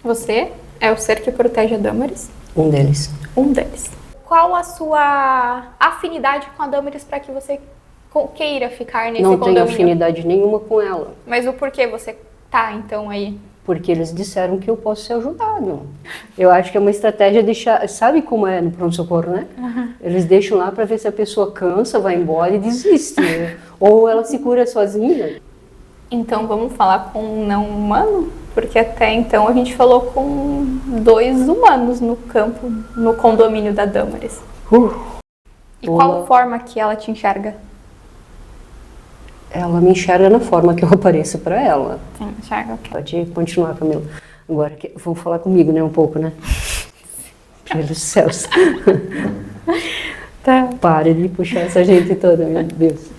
Você é o ser que protege a Damaris? Um deles. Um deles. Qual a sua afinidade com a Damaris para que você queira ficar nesse Não condomínio? tenho afinidade nenhuma com ela. Mas o porquê você tá, então, aí? Porque eles disseram que eu posso ser ajudado. Eu acho que é uma estratégia de deixar... Sabe como é no pronto-socorro, né? Eles deixam lá para ver se a pessoa cansa, vai embora e desiste. Ou ela se cura sozinha. Então vamos falar com um não humano? Porque até então a gente falou com 2 humanos no campo, no condomínio da Damaris. E qual forma que ela te enxerga? Ela me enxerga na forma que eu apareço para ela. Sim, enxerga, ok. Pode continuar, Camila. Agora, vamos falar comigo, né, um pouco, né? Pelos céus. Tá. Pare de puxar essa gente toda, meu Deus.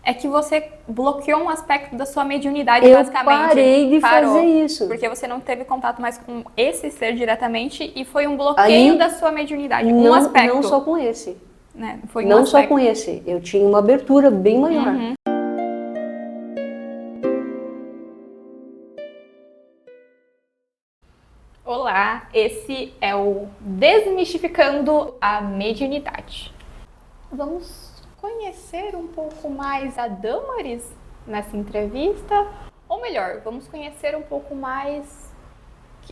É que você bloqueou um aspecto da sua mediunidade, Eu basicamente. parei de Parou, fazer isso. Porque você não teve contato mais com esse ser diretamente e foi um bloqueio da sua mediunidade. Um aspecto. Não só com esse. Né? Foi um não aspecto. só com esse. Eu tinha uma abertura bem maior. Olá, esse é o Desmistificando a Mediunidade. Vamos conhecer um pouco mais a Damaris nessa entrevista? Ou melhor, vamos conhecer um pouco mais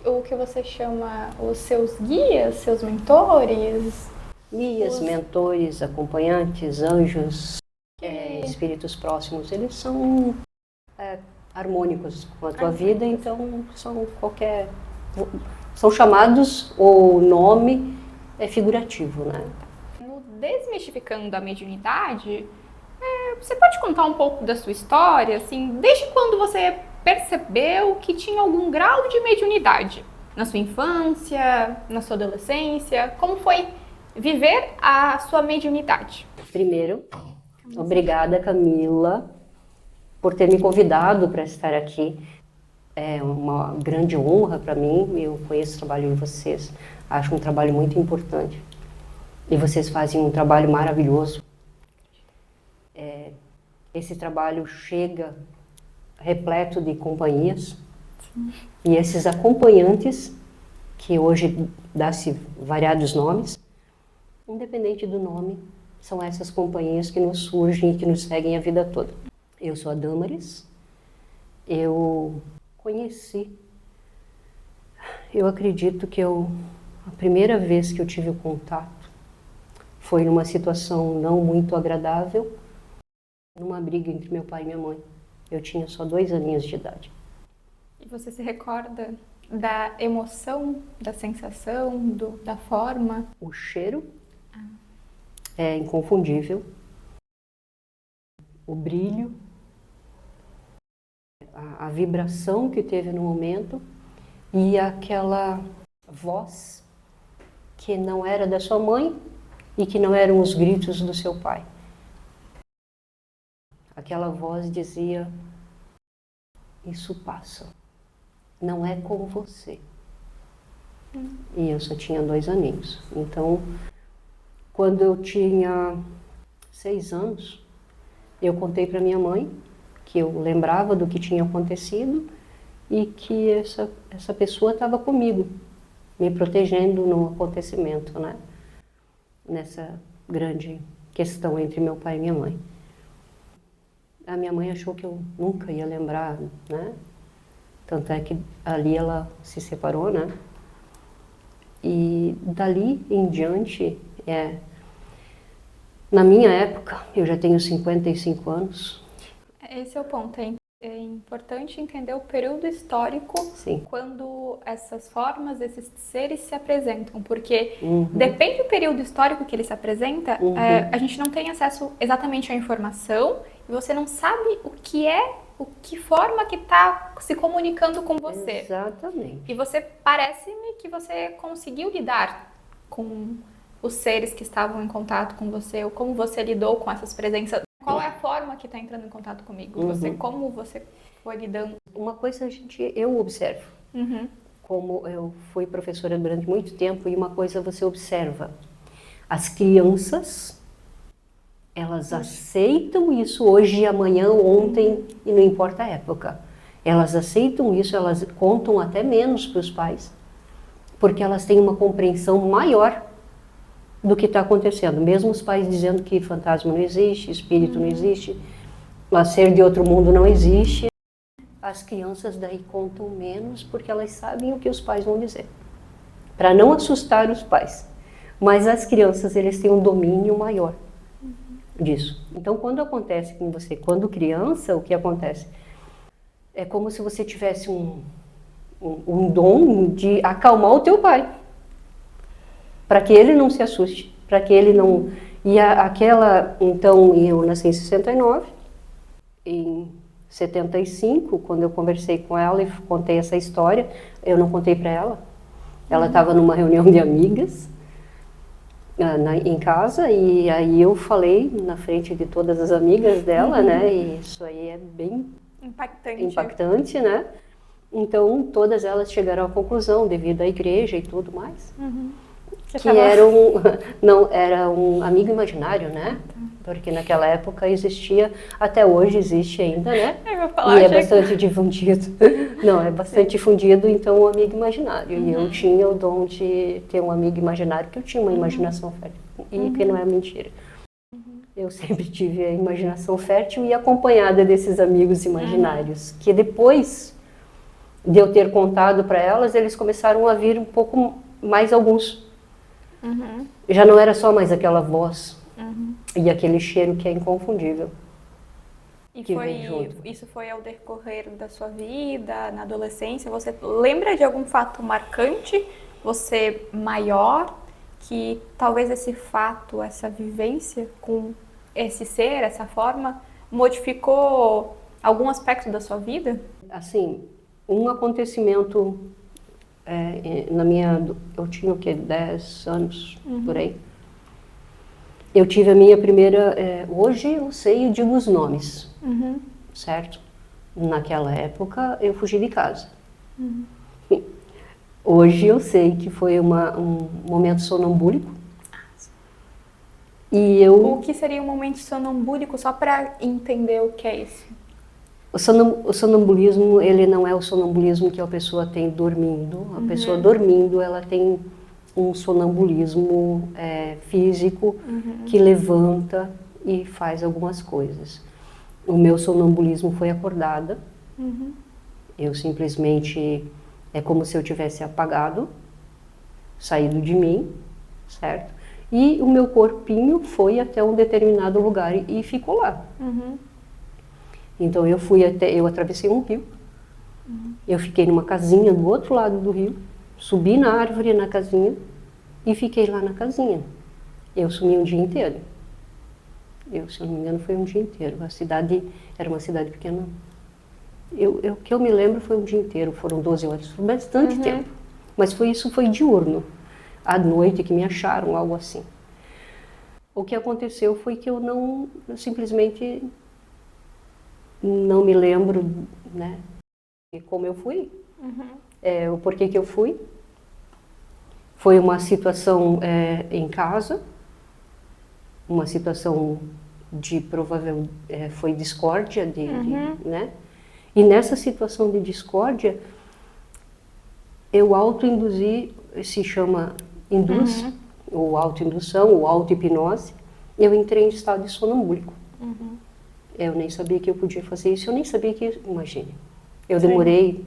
o que você chama os seus guias, seus mentores? Guias, mentores, acompanhantes, anjos, espíritos próximos, eles são harmônicos com a tua vida, então são chamados, o nome é figurativo, né? No Desmistificando a Mediunidade, você pode contar um pouco da sua história, assim, desde quando você percebeu que tinha algum grau de mediunidade? Na sua infância, na sua adolescência? Como foi viver a sua mediunidade? Primeiro, obrigada, Camila, por ter me convidado para estar aqui. É uma grande honra para mim. Eu conheço o trabalho de vocês, acho um trabalho muito importante. E vocês fazem um trabalho maravilhoso. Esse trabalho chega repleto de companhias. Sim. E esses acompanhantes, que hoje dá-se variados nomes, independente do nome, são essas companhias que nos surgem e que nos seguem a vida toda. Eu sou a Damaris, eu acredito que a primeira vez que eu tive o contato foi numa situação não muito agradável, numa briga entre meu pai e minha mãe. Eu tinha só 2 aninhos de idade. E você se recorda da emoção, da sensação, da forma? O cheiro é inconfundível. O brilho, a vibração que teve no momento e aquela voz que não era da sua mãe e que não eram os gritos do seu pai. Aquela voz dizia: isso passa, não é com você. E eu só tinha 2 aninhos. Então, quando eu tinha 6 anos, eu contei para minha mãe que eu lembrava do que tinha acontecido e que essa pessoa estava comigo, me protegendo no acontecimento, né? Nessa grande questão entre meu pai e minha mãe. A minha mãe achou que eu nunca ia lembrar, né? Tanto é que ali ela se separou, né? E dali em diante, na minha época, eu já tenho 55 anos. Esse é o ponto, é importante entender o período histórico. Sim. Quando essas formas, esses seres se apresentam, porque depende do período histórico que ele se apresenta, a gente não tem acesso exatamente à informação e você não sabe que forma que está se comunicando com você. Exatamente. E parece-me que você conseguiu lidar com os seres que estavam em contato com você, ou como você lidou com essas presenças. Qual é a forma que está entrando em contato comigo? Como você foi lidando? Uma coisa eu observo. Como eu fui professora durante muito tempo, e uma coisa você observa. As crianças, elas aceitam isso hoje, amanhã, ontem, e não importa a época. Elas aceitam isso, elas contam até menos para os pais, porque elas têm uma compreensão maior do que está acontecendo. Mesmo os pais dizendo que fantasma não existe, espírito não existe, ser de outro mundo não existe, as crianças daí contam menos porque elas sabem o que os pais vão dizer, para não assustar os pais. Mas as crianças, eles têm um domínio maior disso. Então, quando acontece com você, quando criança, o que acontece? É como se você tivesse um dom de acalmar o teu pai, para que ele não se assuste, para que ele não... Então, eu nasci em 69, em 75, quando eu conversei com ela e contei essa história, eu não contei para ela. Ela estava numa reunião de amigas, em casa, e aí eu falei na frente de todas as amigas dela, né? E isso aí é bem impactante, né? Então, todas elas chegaram à conclusão, devido à igreja e tudo mais, que era um amigo imaginário, né? Porque naquela época existia, até hoje existe ainda, né? E é bastante difundido. Não, é bastante difundido, então, o amigo imaginário. E eu tinha o dom de ter um amigo imaginário, que eu tinha uma imaginação fértil. E que não é mentira. Eu sempre tive a imaginação fértil e acompanhada desses amigos imaginários, que depois de eu ter contado para elas, eles começaram a vir um pouco mais alguns. Já não era só mais aquela voz e aquele cheiro que é inconfundível. Isso foi ao decorrer da sua vida, na adolescência? Você lembra de algum fato marcante, você maior, que talvez esse fato, essa vivência com esse ser, essa forma, modificou algum aspecto da sua vida? Assim, um acontecimento, eu tinha o quê? 10 anos, por aí. Eu tive a minha primeira, hoje eu sei e digo os nomes, certo? Naquela época eu fugi de casa. Hoje eu sei que foi um momento sonambúlico. O que seria um momento sonambúlico, só para entender o que é isso? O sonambulismo, ele não é o sonambulismo que a pessoa tem dormindo. A pessoa dormindo, ela tem um sonambulismo físico que levanta e faz algumas coisas. O meu sonambulismo foi acordada. Eu simplesmente, é como se eu tivesse apagado, saído de mim, certo? E o meu corpinho foi até um determinado lugar e ficou lá. Então eu atravessei um rio, eu fiquei numa casinha do outro lado do rio, subi na árvore, na casinha, e fiquei lá na casinha. Eu sumi um dia inteiro. Se eu não me engano, foi um dia inteiro. A cidade era uma cidade pequena. O que eu me lembro foi um dia inteiro, foram 12 horas, foi bastante tempo. Mas isso foi diurno, à noite que me acharam, algo assim. O que aconteceu foi que eu simplesmente não me lembro, né, como eu fui, o porquê que eu fui. Foi uma situação em casa, uma situação de foi discórdia, né? E nessa situação de discórdia, eu autoinduzi, se chama induz, ou autoindução, ou auto-hipnose, eu entrei em estado de sonambúlico. Eu nem sabia que eu podia fazer isso, eu nem sabia que, imagine, eu demorei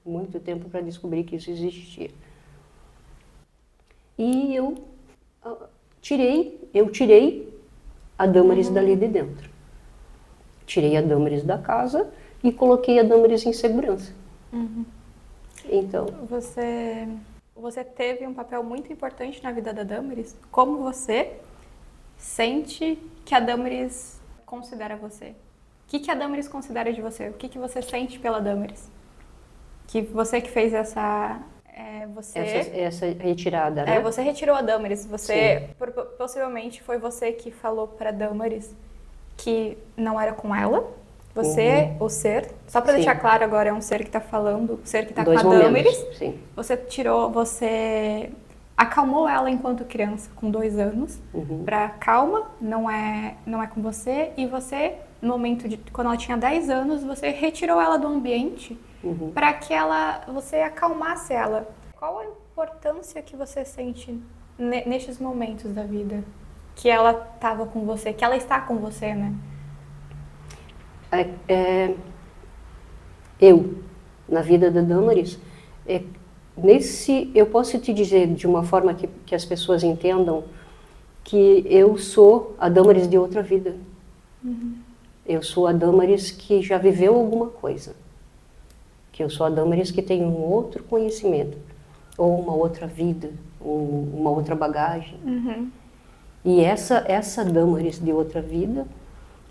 muito tempo para descobrir que isso existia. E eu tirei a Damaris dali de dentro. Tirei a Damaris da casa e coloquei a Damaris em segurança. Então, você teve um papel muito importante na vida da Damaris. Como você sente que a Damaris considera você? O que a Damaris considera de você? O que você sente pela Damaris? Que você que fez essa retirada, né? Você retirou a Damaris. Possivelmente foi você que falou para Damaris que não era com ela. Você, o ser, só para deixar claro agora, é um ser que está falando, o ser que está com a Damaris. Sim. Você acalmou ela enquanto criança, com 2 anos, para calma, não é com você, e você no momento de quando ela tinha 10 anos, você retirou ela do ambiente para que você acalmasse ela. Qual a importância que você sente nestes momentos da vida? Que ela estava com você, que ela está com você, né? Eu, na vida da Damaris, eu posso te dizer de uma forma que as pessoas entendam que eu sou a Damaris de outra vida. Eu sou a Damaris que já viveu alguma coisa. Que eu sou a Damaris que tem um outro conhecimento, ou uma outra vida, ou uma outra bagagem. E essa Damaris de outra vida,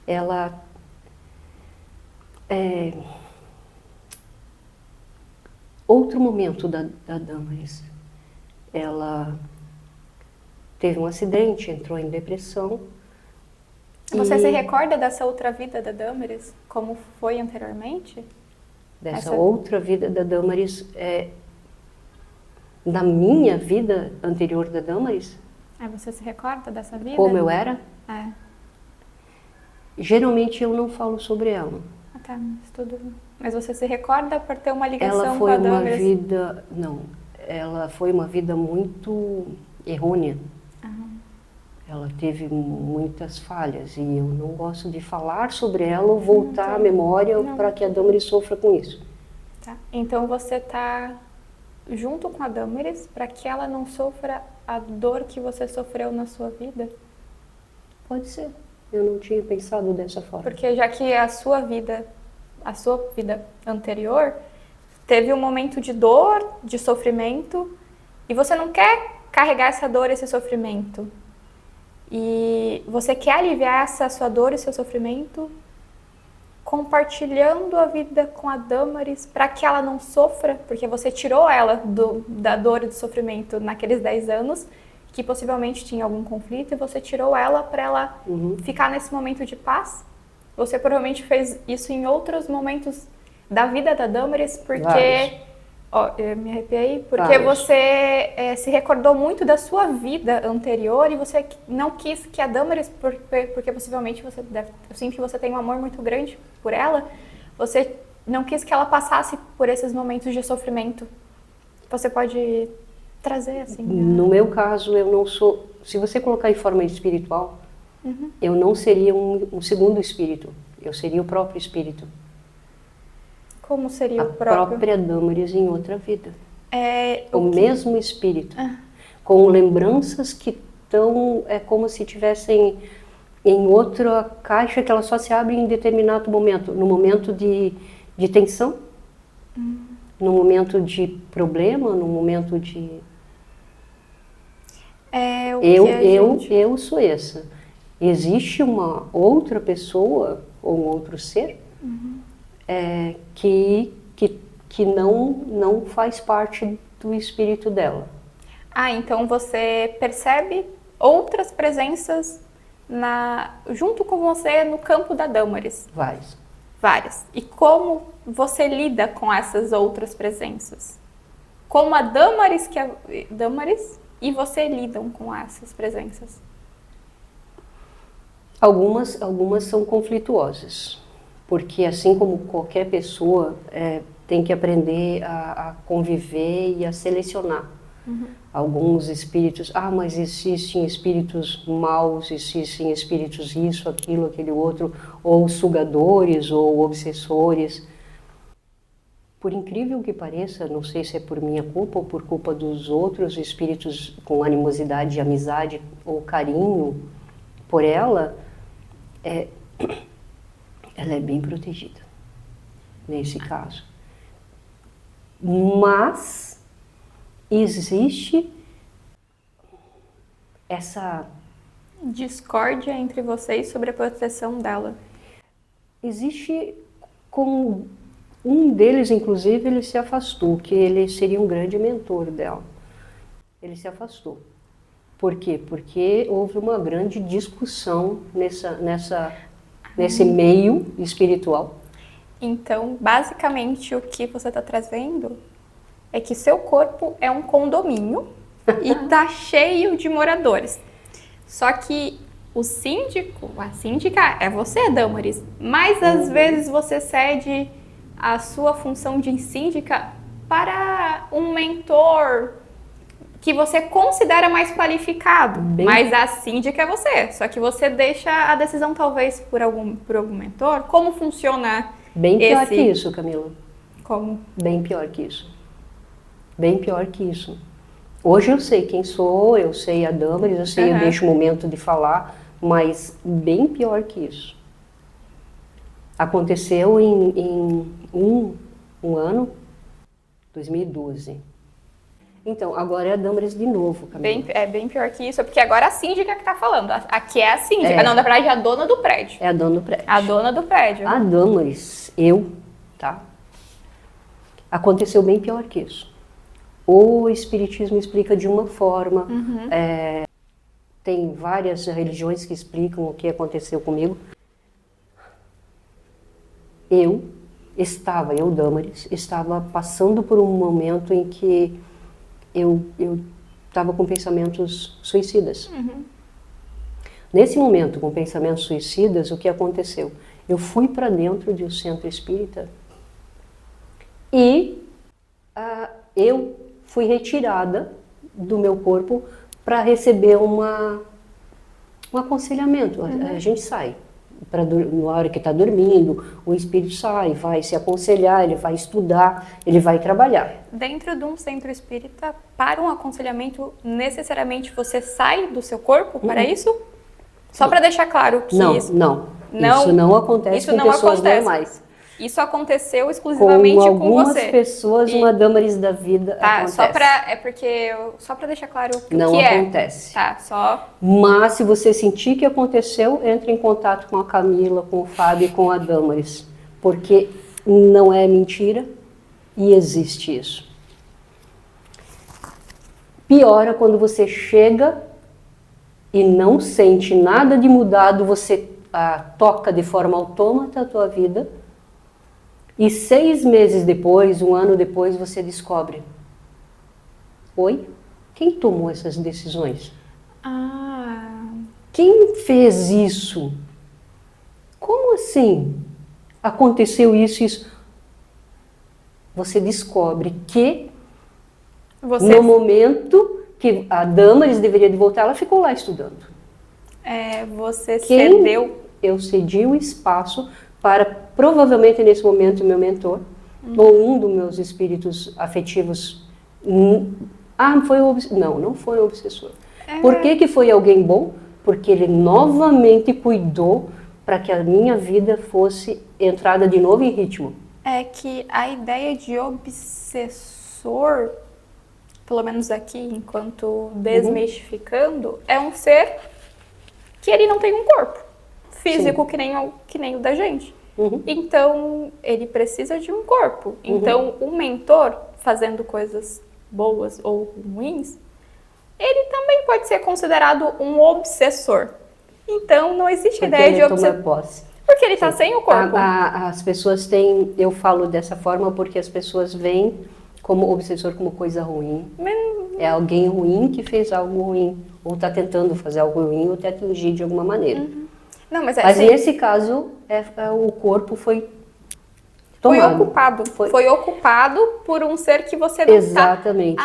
ela é outro momento da Damaris. Ela teve um acidente, entrou em depressão. Você se recorda dessa outra vida da Damaris? Como foi anteriormente? Dessa outra vida da Damaris, na minha vida anterior da Damaris. Você se recorda dessa vida? Como eu era? É. Geralmente eu não falo sobre ela. Tá, mas você se recorda por ter uma ligação Ela com foi a uma Damaris? vida, não, ela foi uma vida muito errônea. Ela teve muitas falhas e eu não gosto de falar sobre ela ou voltar à memória para que a Damaris sofra com isso. Tá. Então você está junto com a Damaris para que ela não sofra a dor que você sofreu na sua vida? Pode ser. Eu não tinha pensado dessa forma. Porque já que a sua vida anterior teve um momento de dor, de sofrimento, e você não quer carregar essa dor, esse sofrimento. E você quer aliviar essa sua dor e seu sofrimento compartilhando a vida com a Damaris para que ela não sofra, porque você tirou ela da dor e do sofrimento naqueles 10 anos, que possivelmente tinha algum conflito, e você tirou ela para ela ficar nesse momento de paz. Você provavelmente fez isso em outros momentos da vida da Damaris, porque... eu me arrepiei, porque você se recordou muito da sua vida anterior e você não quis que a Damaris, porque possivelmente eu sinto que você tem um amor muito grande por ela, você não quis que ela passasse por esses momentos de sofrimento. Você pode trazer assim... No meu caso, eu não sou... Se você colocar em forma espiritual, eu não seria um segundo espírito, eu seria o próprio espírito. Como seria a o próprio? própria Damaris em outra vida. O mesmo espírito, com lembranças que estão, como se tivessem em outra caixa que ela só se abre em determinado momento, no momento de tensão, no momento de problema, no momento de... Eu sou essa. Existe uma outra pessoa ou um outro ser que não faz parte do espírito dela. Então você percebe outras presenças junto com você no campo da Damaris? Várias. E como você lida com essas outras presenças? Como a Damaris e você lidam com essas presenças? Algumas são conflituosas. Porque assim como qualquer pessoa tem que aprender a conviver e a selecionar. Alguns espíritos, mas existem espíritos maus, existem espíritos isso, aquilo, aquele outro, ou sugadores, ou obsessores. Por incrível que pareça, não sei se é por minha culpa ou por culpa dos outros espíritos com animosidade, amizade ou carinho por ela, ela é bem protegida, nesse caso. Mas existe essa discórdia entre vocês sobre a proteção dela. Existe com um deles, inclusive, ele se afastou, que ele seria um grande mentor dela. Ele se afastou. Por quê? Porque houve uma grande discussão nesse meio espiritual. Então, basicamente, o que você está trazendo é que seu corpo é um condomínio e está cheio de moradores. Só que o síndico, a síndica é você, Damaris, mas às vezes você cede a sua função de síndica para um mentor que você considera mais qualificado, mas a síndica é você, só que você deixa a decisão talvez por algum mentor. Como funciona Bem pior que isso, Camila. Como? Bem pior que isso. Bem pior que isso. Hoje eu sei quem sou, eu sei a Damaris, eu sei, eu deixo o momento de falar, mas bem pior que isso. Aconteceu em um ano, 2012. Então, agora é a Damaris de novo, Camila. Bem pior que isso, porque agora é a síndica que está falando. Aqui é a síndica. Não, na verdade, é a dona do prédio. É a dona do prédio. A dona do prédio. A Damaris, tá? Aconteceu bem pior que isso. O Espiritismo explica de uma forma, tem várias religiões que explicam o que aconteceu comigo. Eu, Damaris, estava passando por um momento em que eu estava com pensamentos suicidas. Nesse momento, com pensamentos suicidas, o que aconteceu? Eu fui para dentro de um centro espírita e eu fui retirada do meu corpo para receber um aconselhamento. A gente sai. Na hora que está dormindo, o espírito sai, vai se aconselhar, ele vai estudar, ele vai trabalhar. Dentro de um centro espírita, para um aconselhamento, necessariamente você sai do seu corpo para isso? Só para deixar claro que não, isso não acontece com pessoas normais. Isso aconteceu exclusivamente com você. Com algumas pessoas, uma Damaris da vida acontece. Só para deixar claro o que não acontece. Tá, só. Mas se você sentir que aconteceu, entre em contato com a Camila, com o Fábio e com a Damaris, porque não é mentira e existe isso. Piora quando você chega e não sente nada de mudado, você toca de forma autômata a tua vida. E 6 meses depois, 1 ano depois, você descobre. Oi? Quem tomou essas decisões? Quem fez isso? Como assim? Aconteceu isso e isso? Você descobre que no momento que a Damaris deveria de voltar, ela ficou lá estudando. Cedeu? Eu cedi o espaço para, provavelmente nesse momento, meu mentor, ou um dos meus espíritos afetivos, não foi um obsessor. Por que foi alguém bom? Porque ele novamente cuidou para que a minha vida fosse entrada de novo em ritmo. É que a ideia de obsessor, pelo menos aqui, enquanto desmistificando, é um ser que ele não tem um corpo físico que nem o da gente. Então, ele precisa de um corpo. Então, o mentor, fazendo coisas boas ou ruins, ele também pode ser considerado um obsessor. Então, não existe ideia de obsessor. Porque ele está sem o corpo. As pessoas têm, eu falo dessa forma porque as pessoas veem como obsessor como coisa ruim. É alguém ruim que fez algo ruim, ou está tentando fazer algo ruim, ou te atingir de alguma maneira. Não, mas nesse caso, o corpo foi tomado. Foi ocupado. Foi ocupado por um ser que você não Exatamente.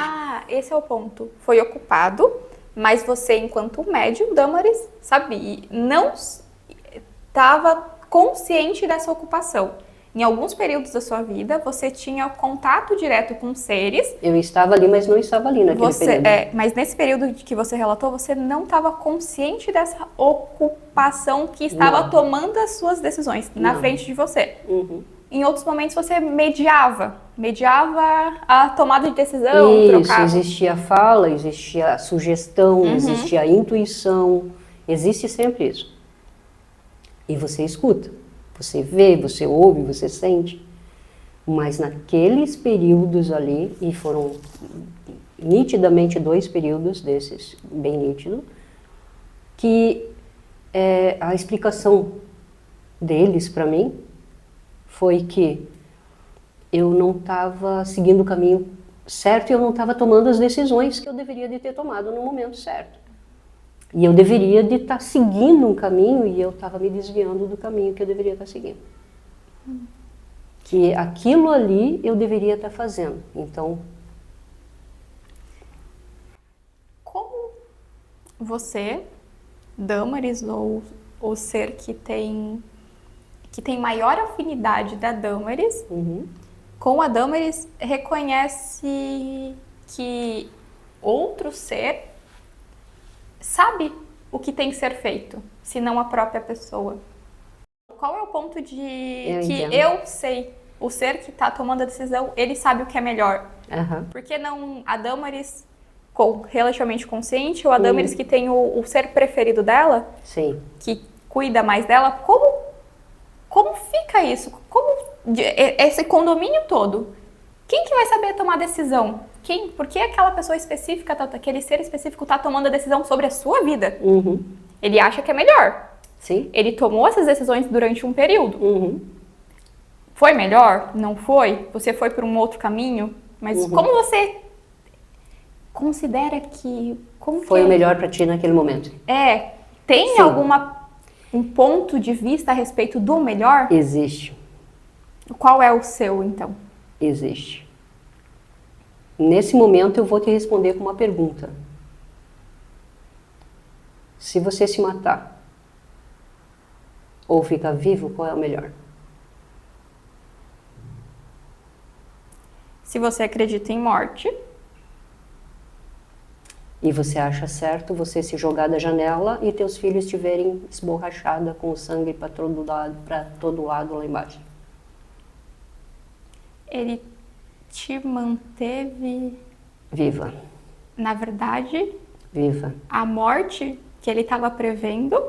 Esse é o ponto. Foi ocupado, mas você, enquanto médium, Damaris, sabia, não estava consciente dessa ocupação. Em alguns períodos da sua vida, você tinha contato direto com seres. Eu estava ali, mas não estava ali naquele período. Mas nesse período que você relatou, você não estava consciente dessa ocupação que estava tomando as suas decisões na frente de você. Em outros momentos, você mediava a tomada de decisão, trocava. Existia fala, existia sugestão, existia intuição, existe sempre isso. E você escuta. Você vê, você ouve, você sente. Mas naqueles períodos ali, e foram nitidamente 2 períodos desses, bem nítido, que a explicação deles para mim foi que eu não estava seguindo o caminho certo e eu não estava tomando as decisões que eu deveria de ter tomado no momento certo. E eu deveria de estar seguindo um caminho e eu estava me desviando do caminho que eu deveria estar seguindo. Que aquilo ali eu deveria estar fazendo. Então, Como você, Damaris, ou o ser que tem maior afinidade da Damaris, com a Damaris, reconhece que outro ser sabe o que tem que ser feito, se não a própria pessoa? Qual é o ponto de que eu sei, o ser que está tomando a decisão, ele sabe o que é melhor? Por que não a Damaris relativamente consciente ou a Damaris que tem o ser preferido dela, sim, que cuida mais dela? Como fica isso? Esse condomínio todo? Quem que vai saber tomar a decisão? Por que aquela pessoa específica, aquele ser específico está tomando a decisão sobre a sua vida? Ele acha que é melhor. Sim. Ele tomou essas decisões durante um período. Foi melhor? Não foi? Você foi por um outro caminho? Mas como você considera que... Foi o melhor para ti naquele momento? Tem um ponto de vista a respeito do melhor? Existe. Qual é o seu, então? Existe. Nesse momento eu vou te responder com uma pergunta. Se você se matar ou ficar vivo, qual é o melhor? Se você acredita em morte... E você acha certo você se jogar da janela e teus filhos estiverem esborrachada com sangue para todo lado lá embaixo? Ele te manteve... Viva. Na verdade, viva. A morte que ele estava prevendo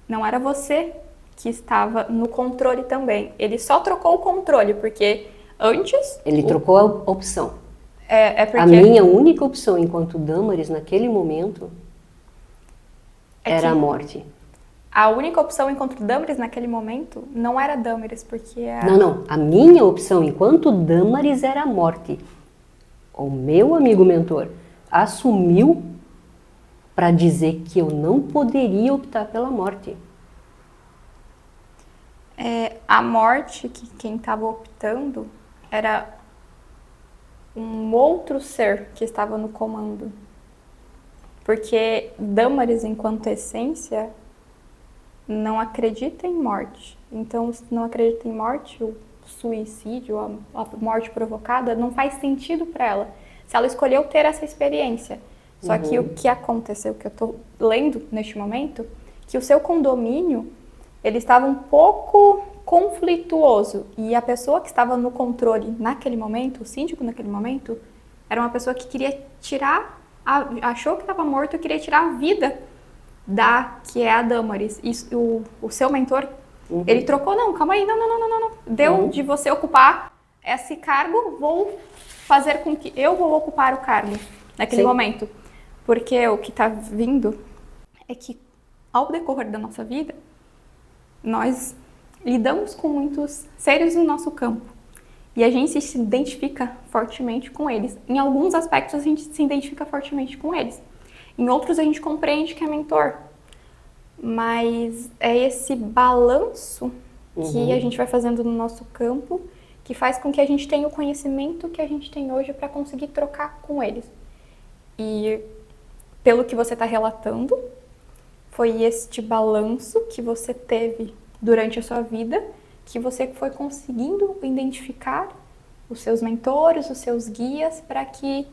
não era você que estava no controle também. Ele só trocou o controle, porque antes... Ele trocou a opção. Porque... A minha única opção enquanto Damaris naquele momento era a morte. A única opção enquanto Damaris naquele momento não era Damaris, porque... Não. A minha opção enquanto Damaris era a morte. O meu amigo mentor assumiu para dizer que eu não poderia optar pela morte. A morte, que quem estava optando era um outro ser que estava no comando. Porque Damaris, enquanto essência, não acredita em morte. Então, se não acredita em morte, o suicídio, a morte provocada, não faz sentido para ela. Se ela escolheu ter essa experiência. Só que o que aconteceu, que eu estou lendo neste momento, que o seu condomínio, ele estava um pouco conflituoso. E a pessoa que estava no controle naquele momento, o síndico naquele momento, era uma pessoa que queria tirar, achou que estava morto e queria tirar a vida que é a Damaris. E o seu mentor, ele trocou, não, calma aí, não. Deu de você ocupar esse cargo, vou fazer com que eu vou ocupar o cargo naquele momento. Porque o que está vindo é que, ao decorrer da nossa vida, nós lidamos com muitos seres no nosso campo. E a gente se identifica fortemente com eles. Em alguns aspectos, a gente se identifica fortemente com eles. Em outros, a gente compreende que é mentor. Mas é esse balanço que a gente vai fazendo no nosso campo que faz com que a gente tenha o conhecimento que a gente tem hoje para conseguir trocar com eles. E pelo que você está relatando, foi este balanço que você teve durante a sua vida, que você foi conseguindo identificar os seus mentores, os seus guias, para que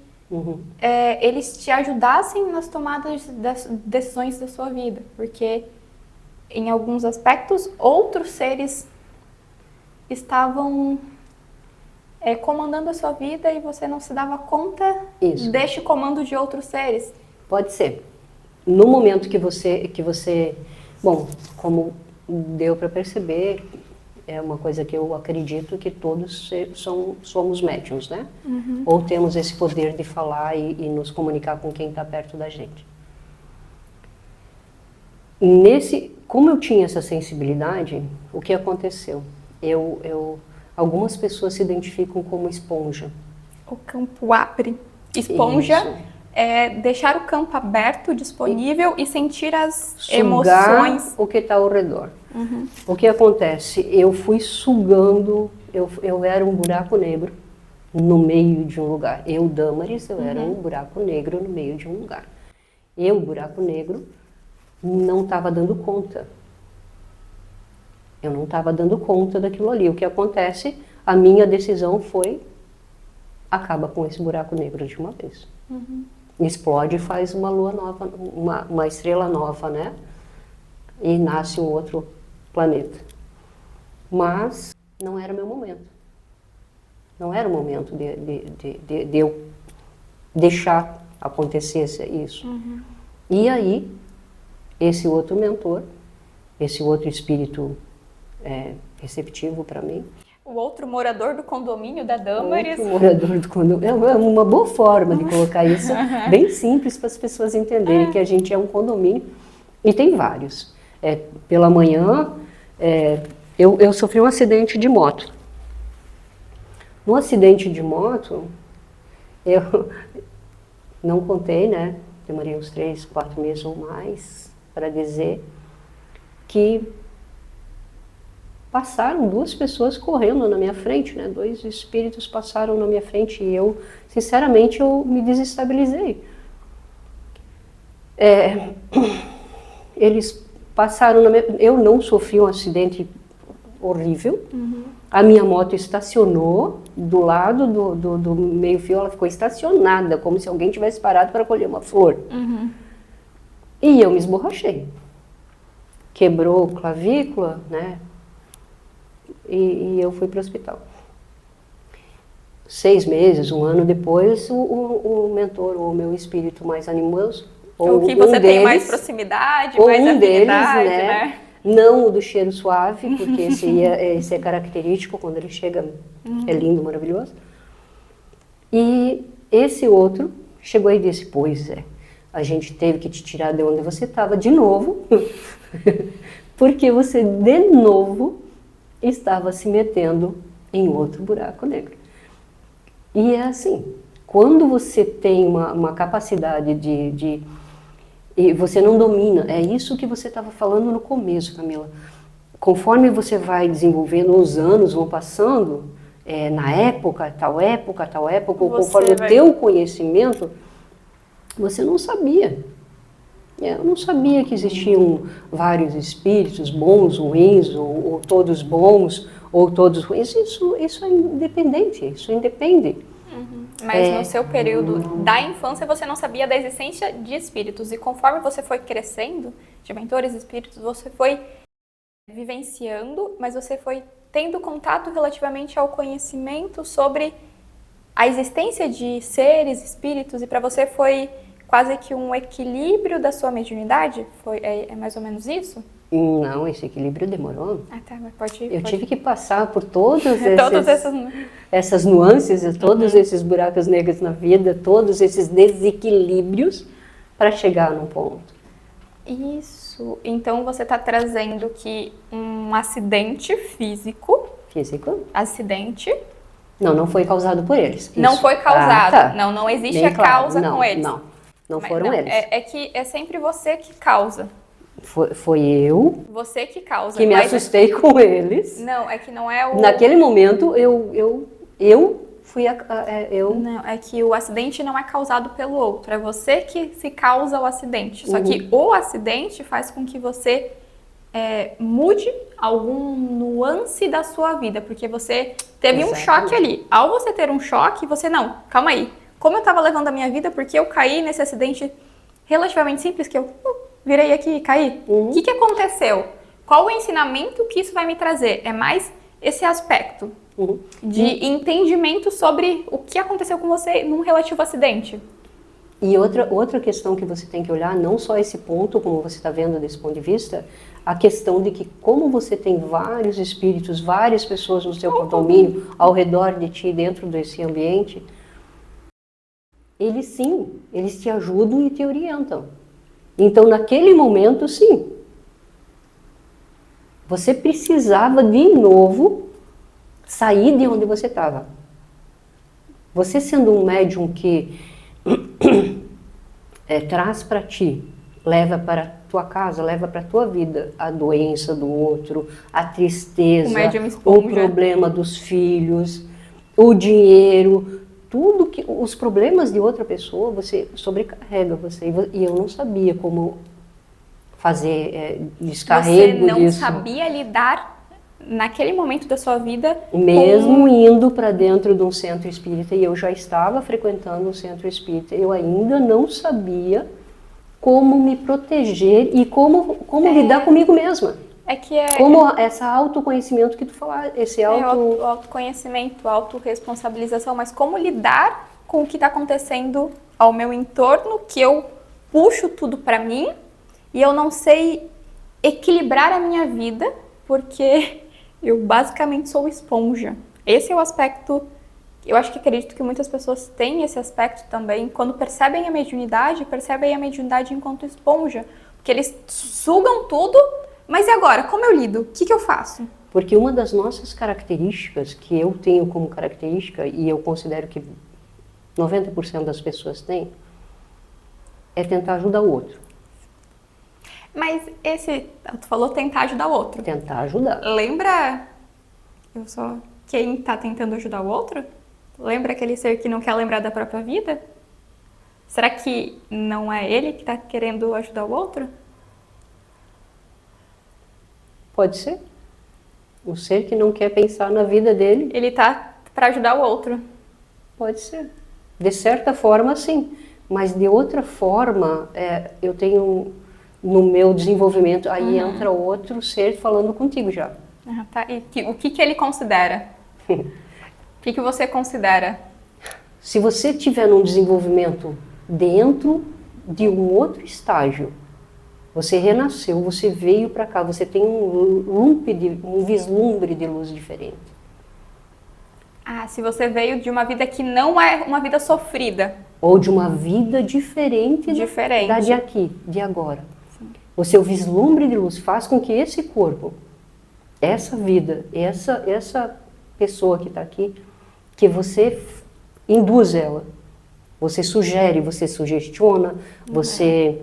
eles te ajudassem nas tomadas das decisões da sua vida. Porque, em alguns aspectos, outros seres estavam comandando a sua vida e você não se dava conta deste comando de outros seres. Pode ser. No momento que você... Bom, como deu para perceber, é uma coisa que eu acredito que todos somos médiuns, né? Ou temos esse poder de falar e nos comunicar com quem está perto da gente. Como eu tinha essa sensibilidade, o que aconteceu? Algumas pessoas se identificam como esponja. O campo abre. Esponja deixar o campo aberto, disponível e sentir as Sugar emoções. o que está ao redor. O que acontece? Eu fui sugando, eu era um buraco negro no meio de um lugar. Eu, Damaris, eu era um buraco negro no meio de um lugar. Eu, buraco negro, não estava dando conta. Eu não estava dando conta daquilo ali. O que acontece? A minha decisão foi: acaba com esse buraco negro de uma vez. Explode e faz uma lua nova, uma estrela nova, né? E nasce um outro planeta. Mas não era meu momento. Não era o momento de eu deixar acontecer isso. E aí, esse outro mentor, esse outro espírito receptivo para mim. O outro morador do condomínio da Damaris. Outro morador do condomínio. É uma boa forma de colocar isso, bem simples para as pessoas entenderem que a gente é um condomínio e tem vários. Pela manhã, eu sofri um acidente de moto. No acidente de moto, eu não contei, né? Demorei uns 3, 4 meses ou mais para dizer que passaram 2 pessoas correndo na minha frente, né? 2 espíritos passaram na minha frente e eu, sinceramente, eu me desestabilizei. Eles passaram na minha... Eu não sofri um acidente horrível. A minha moto estacionou do lado do meio-fio, ela ficou estacionada, como se alguém tivesse parado para colher uma flor. E eu me esborrachei. Quebrou clavícula, né? E eu fui para o hospital. 6 meses, 1 ano depois, o mentor, ou o meu espírito mais animoso, ou que você tem mais proximidade, mais afinidade, né? Não o do cheiro suave, porque esse é característico, quando ele chega, é lindo, maravilhoso. E esse outro chegou e disse: pois é, a gente teve que te tirar de onde você estava de novo, porque você de novo estava se metendo em outro buraco negro. E é assim, quando você tem uma capacidade e você não domina, é isso que você estava falando no começo, Camila. Conforme você vai desenvolvendo, os anos vão passando, na época, tal época, ou conforme o teu conhecimento, você não sabia. Eu não sabia que existiam vários espíritos, bons, ruins, ou todos bons, ou todos ruins. Isso é independente, isso independe. Mas no seu período da infância você não sabia da existência de espíritos. E conforme você foi crescendo, de mentores espíritos, você foi vivenciando, mas você foi tendo contato relativamente ao conhecimento sobre a existência de seres, espíritos, e para você foi quase que um equilíbrio da sua mediunidade? É mais ou menos isso? Não, esse equilíbrio demorou. Ah, tá, mas pode. Eu tive que passar por todas essas nuances, todos esses buracos negros na vida, todos esses desequilíbrios para chegar num ponto. Isso. Então você está trazendo que um acidente físico. Acidente. Não foi causado por eles. Isso. Não foi causado. Tá. Não existe a causa com eles. Não foram eles. É que é sempre você que causa. Foi eu. Você que causa. Que me assustei com eles. Não, é que não é o... Naquele momento, eu fui Não, é que o acidente não é causado pelo outro. É você que se causa o acidente. Só que o acidente faz com que você mude algum nuance da sua vida. Porque você teve um choque ali. Ao você ter um choque, você não. Calma aí. Como eu estava levando a minha vida, porque eu caí nesse acidente relativamente simples, que eu virei aqui e caí. O que aconteceu? Qual o ensinamento que isso vai me trazer? É mais esse aspecto de entendimento sobre o que aconteceu com você num relativo acidente. E outra questão que você tem que olhar, não só esse ponto, como você está vendo desse ponto de vista, a questão de que como você tem vários espíritos, várias pessoas no seu condomínio, ao redor de ti, dentro desse ambiente, eles te ajudam e te orientam. Então, naquele momento, sim, você precisava de novo sair de onde você estava. Você sendo um médium que traz para ti, leva para tua casa, leva para tua vida a doença do outro, a tristeza, o problema dos filhos, o dinheiro, tudo que os problemas de outra pessoa você sobrecarrega você, e eu não sabia como fazer descarrego disso. Você não sabia lidar naquele momento da sua vida mesmo indo para dentro de um centro espírita, e eu já estava frequentando um centro espírita, eu ainda não sabia como me proteger e como lidar comigo mesma. Como esse autoconhecimento que tu falaste, o autoconhecimento, a autorresponsabilização, mas como lidar com o que está acontecendo ao meu entorno, que eu puxo tudo para mim e eu não sei equilibrar a minha vida, porque eu basicamente sou esponja. Esse é o aspecto, eu acredito que muitas pessoas têm esse aspecto também, quando percebem a mediunidade enquanto esponja, porque eles sugam tudo. Mas e agora? Como eu lido? O que eu faço? Porque uma das nossas características, que eu tenho como característica, e eu considero que 90% das pessoas têm, é tentar ajudar o outro. Mas tu falou tentar ajudar o outro. Tentar ajudar. Lembra, quem está tentando ajudar o outro? Lembra aquele ser que não quer lembrar da própria vida? Será que não é ele que está querendo ajudar o outro? Pode ser. O ser que não quer pensar na vida dele. Ele tá para ajudar o outro. Pode ser. De certa forma, sim. Mas de outra forma, eu tenho no meu desenvolvimento, aí entra outro ser falando contigo já. Tá. E o que ele considera? O que você considera? Se você tiver num desenvolvimento dentro de um outro estágio, você renasceu, você veio para cá, você tem um vislumbre de luz diferente. Se você veio de uma vida que não é uma vida sofrida. Ou de uma vida diferente. Da de aqui, de agora. Sim. O seu vislumbre de luz faz com que esse corpo, essa vida, essa pessoa que está aqui, que você induz ela. Você sugere, você sugestiona, você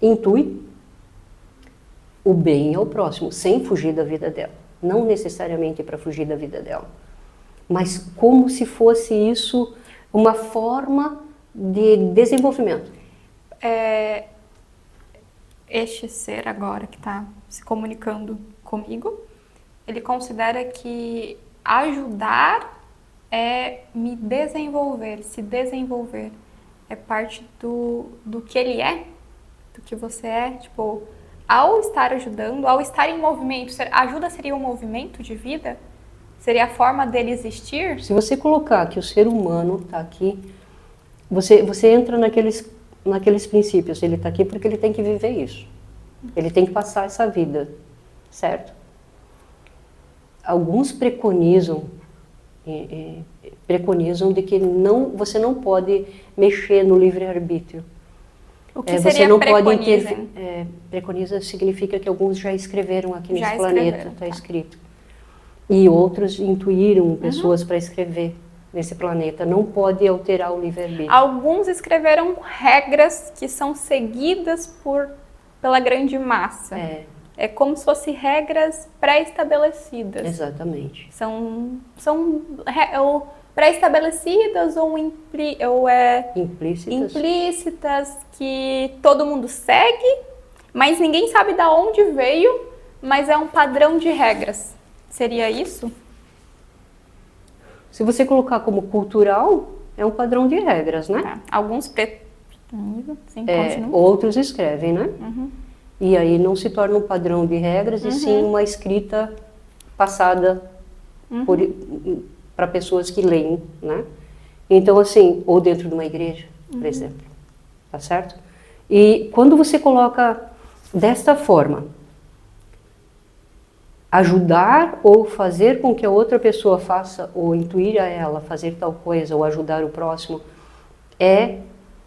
intui o bem ao próximo, sem fugir da vida dela. Não necessariamente para fugir da vida dela, mas como se fosse isso uma forma de desenvolvimento. Este ser agora que está se comunicando comigo, ele considera que ajudar é me desenvolver, se desenvolver. É parte do que ele é, do que você é, tipo, ao estar ajudando, ao estar em movimento, ajuda seria um movimento de vida? Seria a forma dele existir? Se você colocar que o ser humano está aqui, você entra naqueles princípios, ele está aqui porque ele tem que viver isso. Ele tem que passar essa vida, certo? Alguns preconizam de que você não pode mexer no livre-arbítrio. O que seria preconiza? Preconiza significa que alguns já escreveram aqui nesse planeta, está escrito. E outros intuíram pessoas para escrever nesse planeta. Não pode alterar o livre-arbítrio. Alguns escreveram regras que são seguidas pela grande massa. É como se fossem regras pré-estabelecidas. Exatamente. São pré-estabelecidas ou implícitas que todo mundo segue, mas ninguém sabe de onde veio, mas é um padrão de regras. Seria isso? Se você colocar como cultural, é um padrão de regras, né? Tá. Alguns outros escrevem, né? E aí não se torna um padrão de regras, e sim uma escrita passada para pessoas que leem, né? Então, assim, ou dentro de uma igreja, por exemplo, tá certo? E quando você coloca desta forma, ajudar ou fazer com que a outra pessoa faça, ou intuir a ela fazer tal coisa, ou ajudar o próximo, é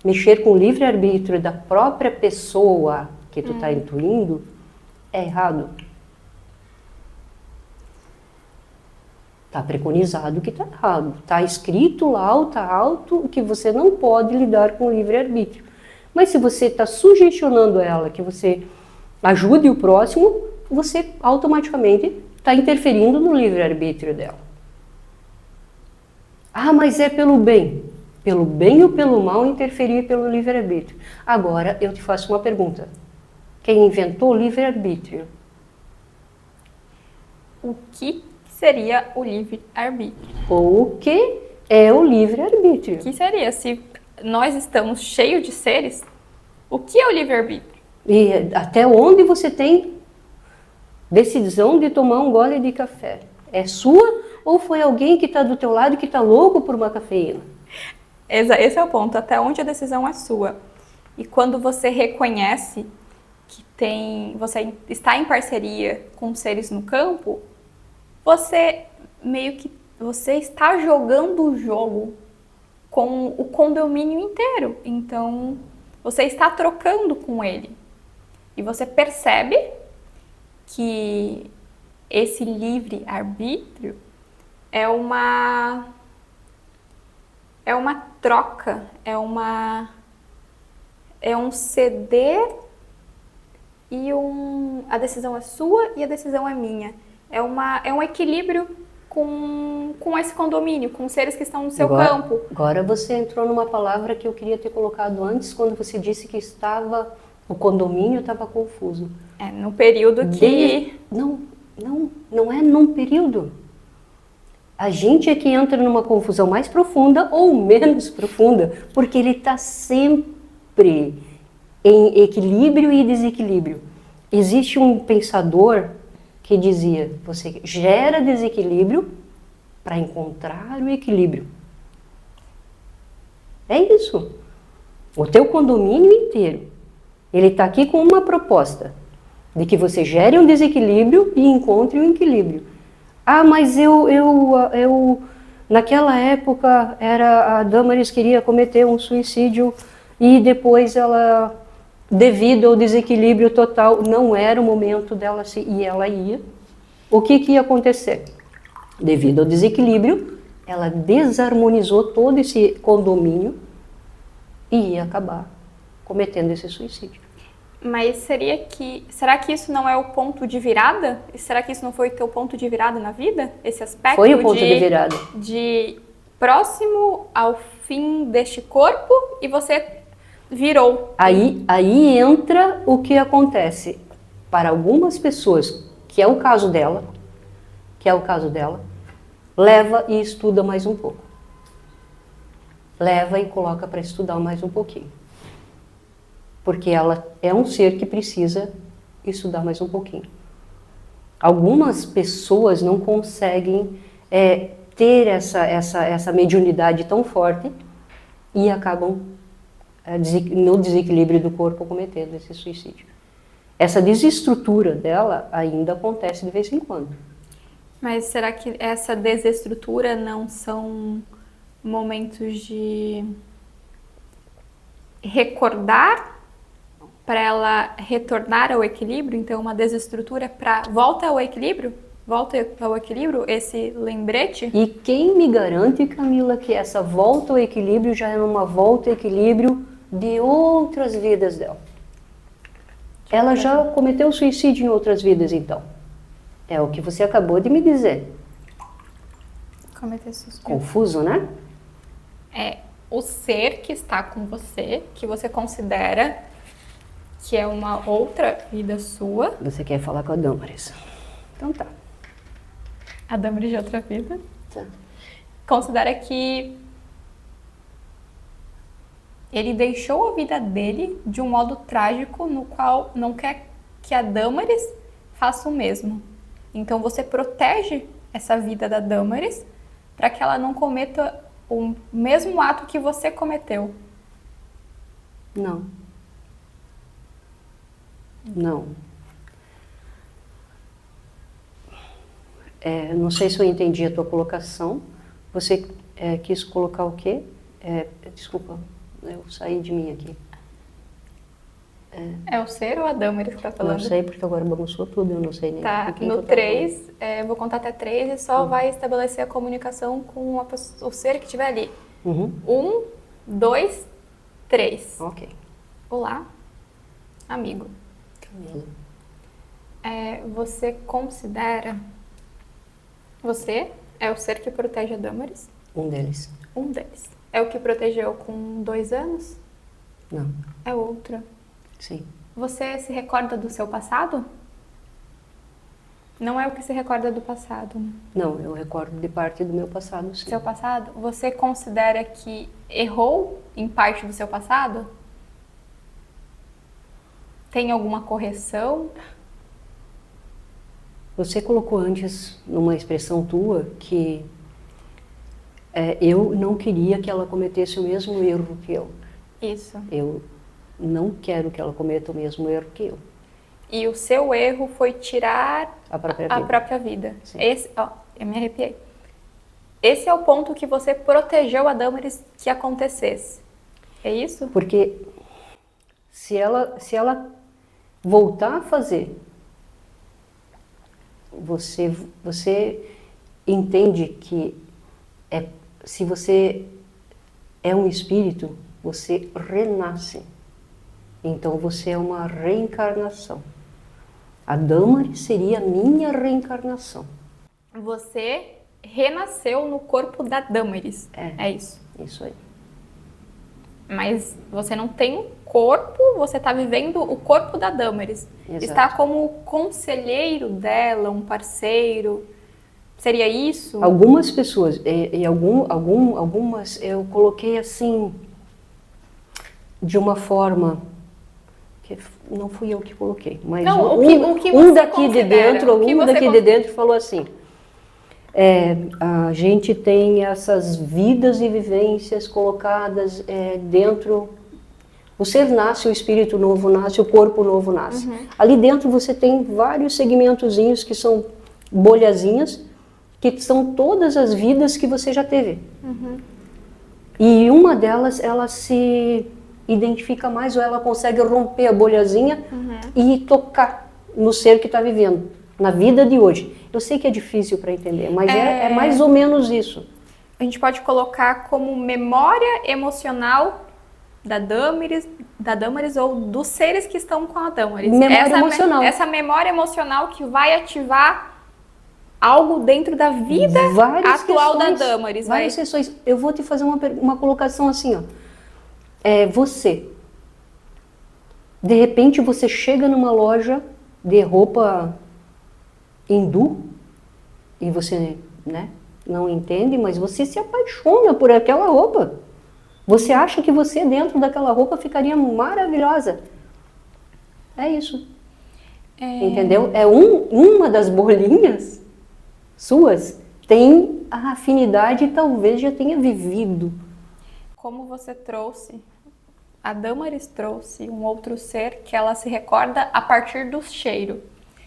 mexer com o livre-arbítrio da própria pessoa que tu está intuindo, é errado. Está preconizado que está errado. Está escrito lá, está alto, que você não pode lidar com o livre-arbítrio. Mas se você está sugestionando ela que você ajude o próximo, você automaticamente está interferindo no livre-arbítrio dela. Ah, mas é pelo bem. Pelo bem ou pelo mal interferir pelo livre-arbítrio. Agora eu te faço uma pergunta. Quem inventou o livre-arbítrio? O que seria o livre-arbítrio? Ou o que é o livre-arbítrio? O que seria? Se nós estamos cheios de seres, o que é o livre-arbítrio? E até onde você tem decisão de tomar um gole de café? É sua ou foi alguém que está do teu lado que está louco por uma cafeína? Esse é o ponto, até onde a decisão é sua. E quando você reconhece que você está em parceria com seres no campo, você está jogando o jogo com o condomínio inteiro. Então, você está trocando com ele. E você percebe que esse livre-arbítrio é uma troca, é um ceder e a decisão é sua e a decisão é minha. É um equilíbrio com esse condomínio, com os seres que estão no seu campo. Agora você entrou numa palavra que eu queria ter colocado antes, quando você disse que o condomínio estava confuso. No período que... Não é num período. A gente é que entra numa confusão mais profunda ou menos profunda, porque ele está sempre em equilíbrio e desequilíbrio. Existe um pensador que dizia, você gera desequilíbrio para encontrar o equilíbrio. É isso. O teu condomínio inteiro, ele está aqui com uma proposta de que você gere um desequilíbrio e encontre um equilíbrio. Ah, mas eu naquela época a Damaris queria cometer um suicídio e depois ela, devido ao desequilíbrio total, não era o momento dela e ela ia. O que ia acontecer? Devido ao desequilíbrio, ela desarmonizou todo esse condomínio e ia acabar cometendo esse suicídio. Mas será que isso não é o ponto de virada? Será que isso não foi o teu ponto de virada na vida? Esse aspecto foi o ponto de virada. De próximo ao fim deste corpo e você virou. Aí entra o que acontece para algumas pessoas, que é o caso dela, leva e estuda mais um pouco. Leva e coloca para estudar mais um pouquinho. Porque ela é um ser que precisa estudar mais um pouquinho. Algumas pessoas não conseguem ter essa mediunidade tão forte e acabam no desequilíbrio do corpo cometendo esse suicídio. Essa desestrutura dela ainda acontece de vez em quando. Mas será que essa desestrutura não são momentos de recordar para ela retornar ao equilíbrio? Então, uma desestrutura para volta ao equilíbrio, esse lembrete? E quem me garante, Camila, que essa volta ao equilíbrio já é uma volta ao equilíbrio de outras vidas dela? Ela já cometeu suicídio em outras vidas, então. É o que você acabou de me dizer. Cometer suicídio. Confuso, né? É o ser que está com você, que você considera que é uma outra vida sua. Você quer falar com a Damaris. Então tá. A Damaris de outra vida. Tá. Considera que ele deixou a vida dele de um modo trágico no qual não quer que a Damaris faça o mesmo. Então você protege essa vida da Damaris para que ela não cometa o mesmo ato que você cometeu. Não. Não sei se eu entendi a tua colocação. Você quis colocar o quê? Desculpa, eu saí de mim aqui. É o ser ou a Damaris que tá falando? Não sei, porque agora bagunçou tudo, eu não sei nem Tá, com quem no que eu tava 3, vou contar até 3 e só vai estabelecer a comunicação com o ser que estiver ali. falando. 1, 2, 3. Ok. Olá, amigo. Camila. Você considera... Você é o ser que protege a Damaris? Um deles. Um deles. É o que protegeu com 2 anos? Não. É outro. Sim. Você se recorda do seu passado? Não é o que se recorda do passado, né? Não, eu recordo de parte do meu passado, sim. Seu passado? Você considera que errou em parte do seu passado? Tem alguma correção? Você colocou antes, numa expressão tua, que eu não queria que ela cometesse o mesmo erro que eu. Isso. Eu não quero que ela cometa o mesmo erro que eu. E o seu erro foi tirar A própria a vida. própria vida. Sim. Eu me arrepiei. Esse é o ponto que você protegeu a Damaris que acontecesse. É isso? Porque se ela voltar a fazer, você entende que se você é um espírito, você renasce. Então você é uma reencarnação. A Damaris seria a minha reencarnação. Você renasceu no corpo da Damaris. É isso. Isso aí. Mas você não tem um corpo, você está vivendo o corpo da Damaris. Exato. Está como conselheiro dela, um parceiro. Seria isso? Algumas pessoas, algumas eu coloquei assim, de uma forma, que não fui eu que coloquei, mas Não, o que um você daqui de considera? dentro, O que um você daqui de dentro falou assim, a gente tem essas vidas e vivências colocadas dentro. O ser nasce, o espírito novo nasce, o corpo novo nasce. Ali dentro você tem vários segmentozinhos que são bolhazinhas, que são todas as vidas que você já teve. E uma delas, ela se identifica mais, ou ela consegue romper a bolhazinha e tocar no ser que está vivendo, na vida de hoje. Eu sei que é difícil para entender, mas é mais ou menos isso. A gente pode colocar como memória emocional da Damaris ou dos seres que estão com a Damaris. Memória emocional. Essa memória emocional que vai ativar algo dentro da vida atual da Damaris. Várias sessões. Eu vou te fazer uma colocação assim, ó. Você. De repente você chega numa loja de roupa hindu e você, não entende, mas você se apaixona por aquela roupa. Você acha que você dentro daquela roupa ficaria maravilhosa. É isso. Entendeu? Uma das bolinhas suas tem a afinidade e talvez já tenha vivido. Como você trouxe, a Damaris trouxe um outro ser que ela se recorda a partir do cheiro.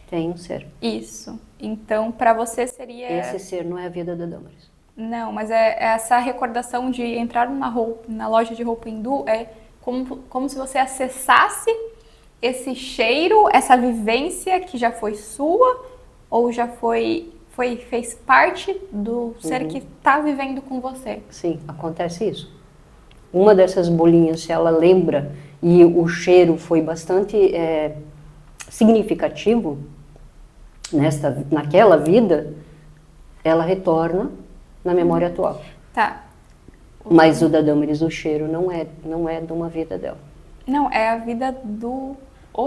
Tem um ser. Isso. Então, para você seria... Esse ser não é a vida da Damaris. Não, mas essa recordação de entrar na loja de roupa hindu é como se você acessasse esse cheiro, essa vivência que já foi sua ou já fez parte do ser que está vivendo com você. Sim, acontece isso. Uma dessas bolinhas, se ela lembra e o cheiro foi bastante significativo naquela vida, ela retorna na memória atual. Tá. Mas o da Damaris, o cheiro não é de uma vida dela. Não, é a vida do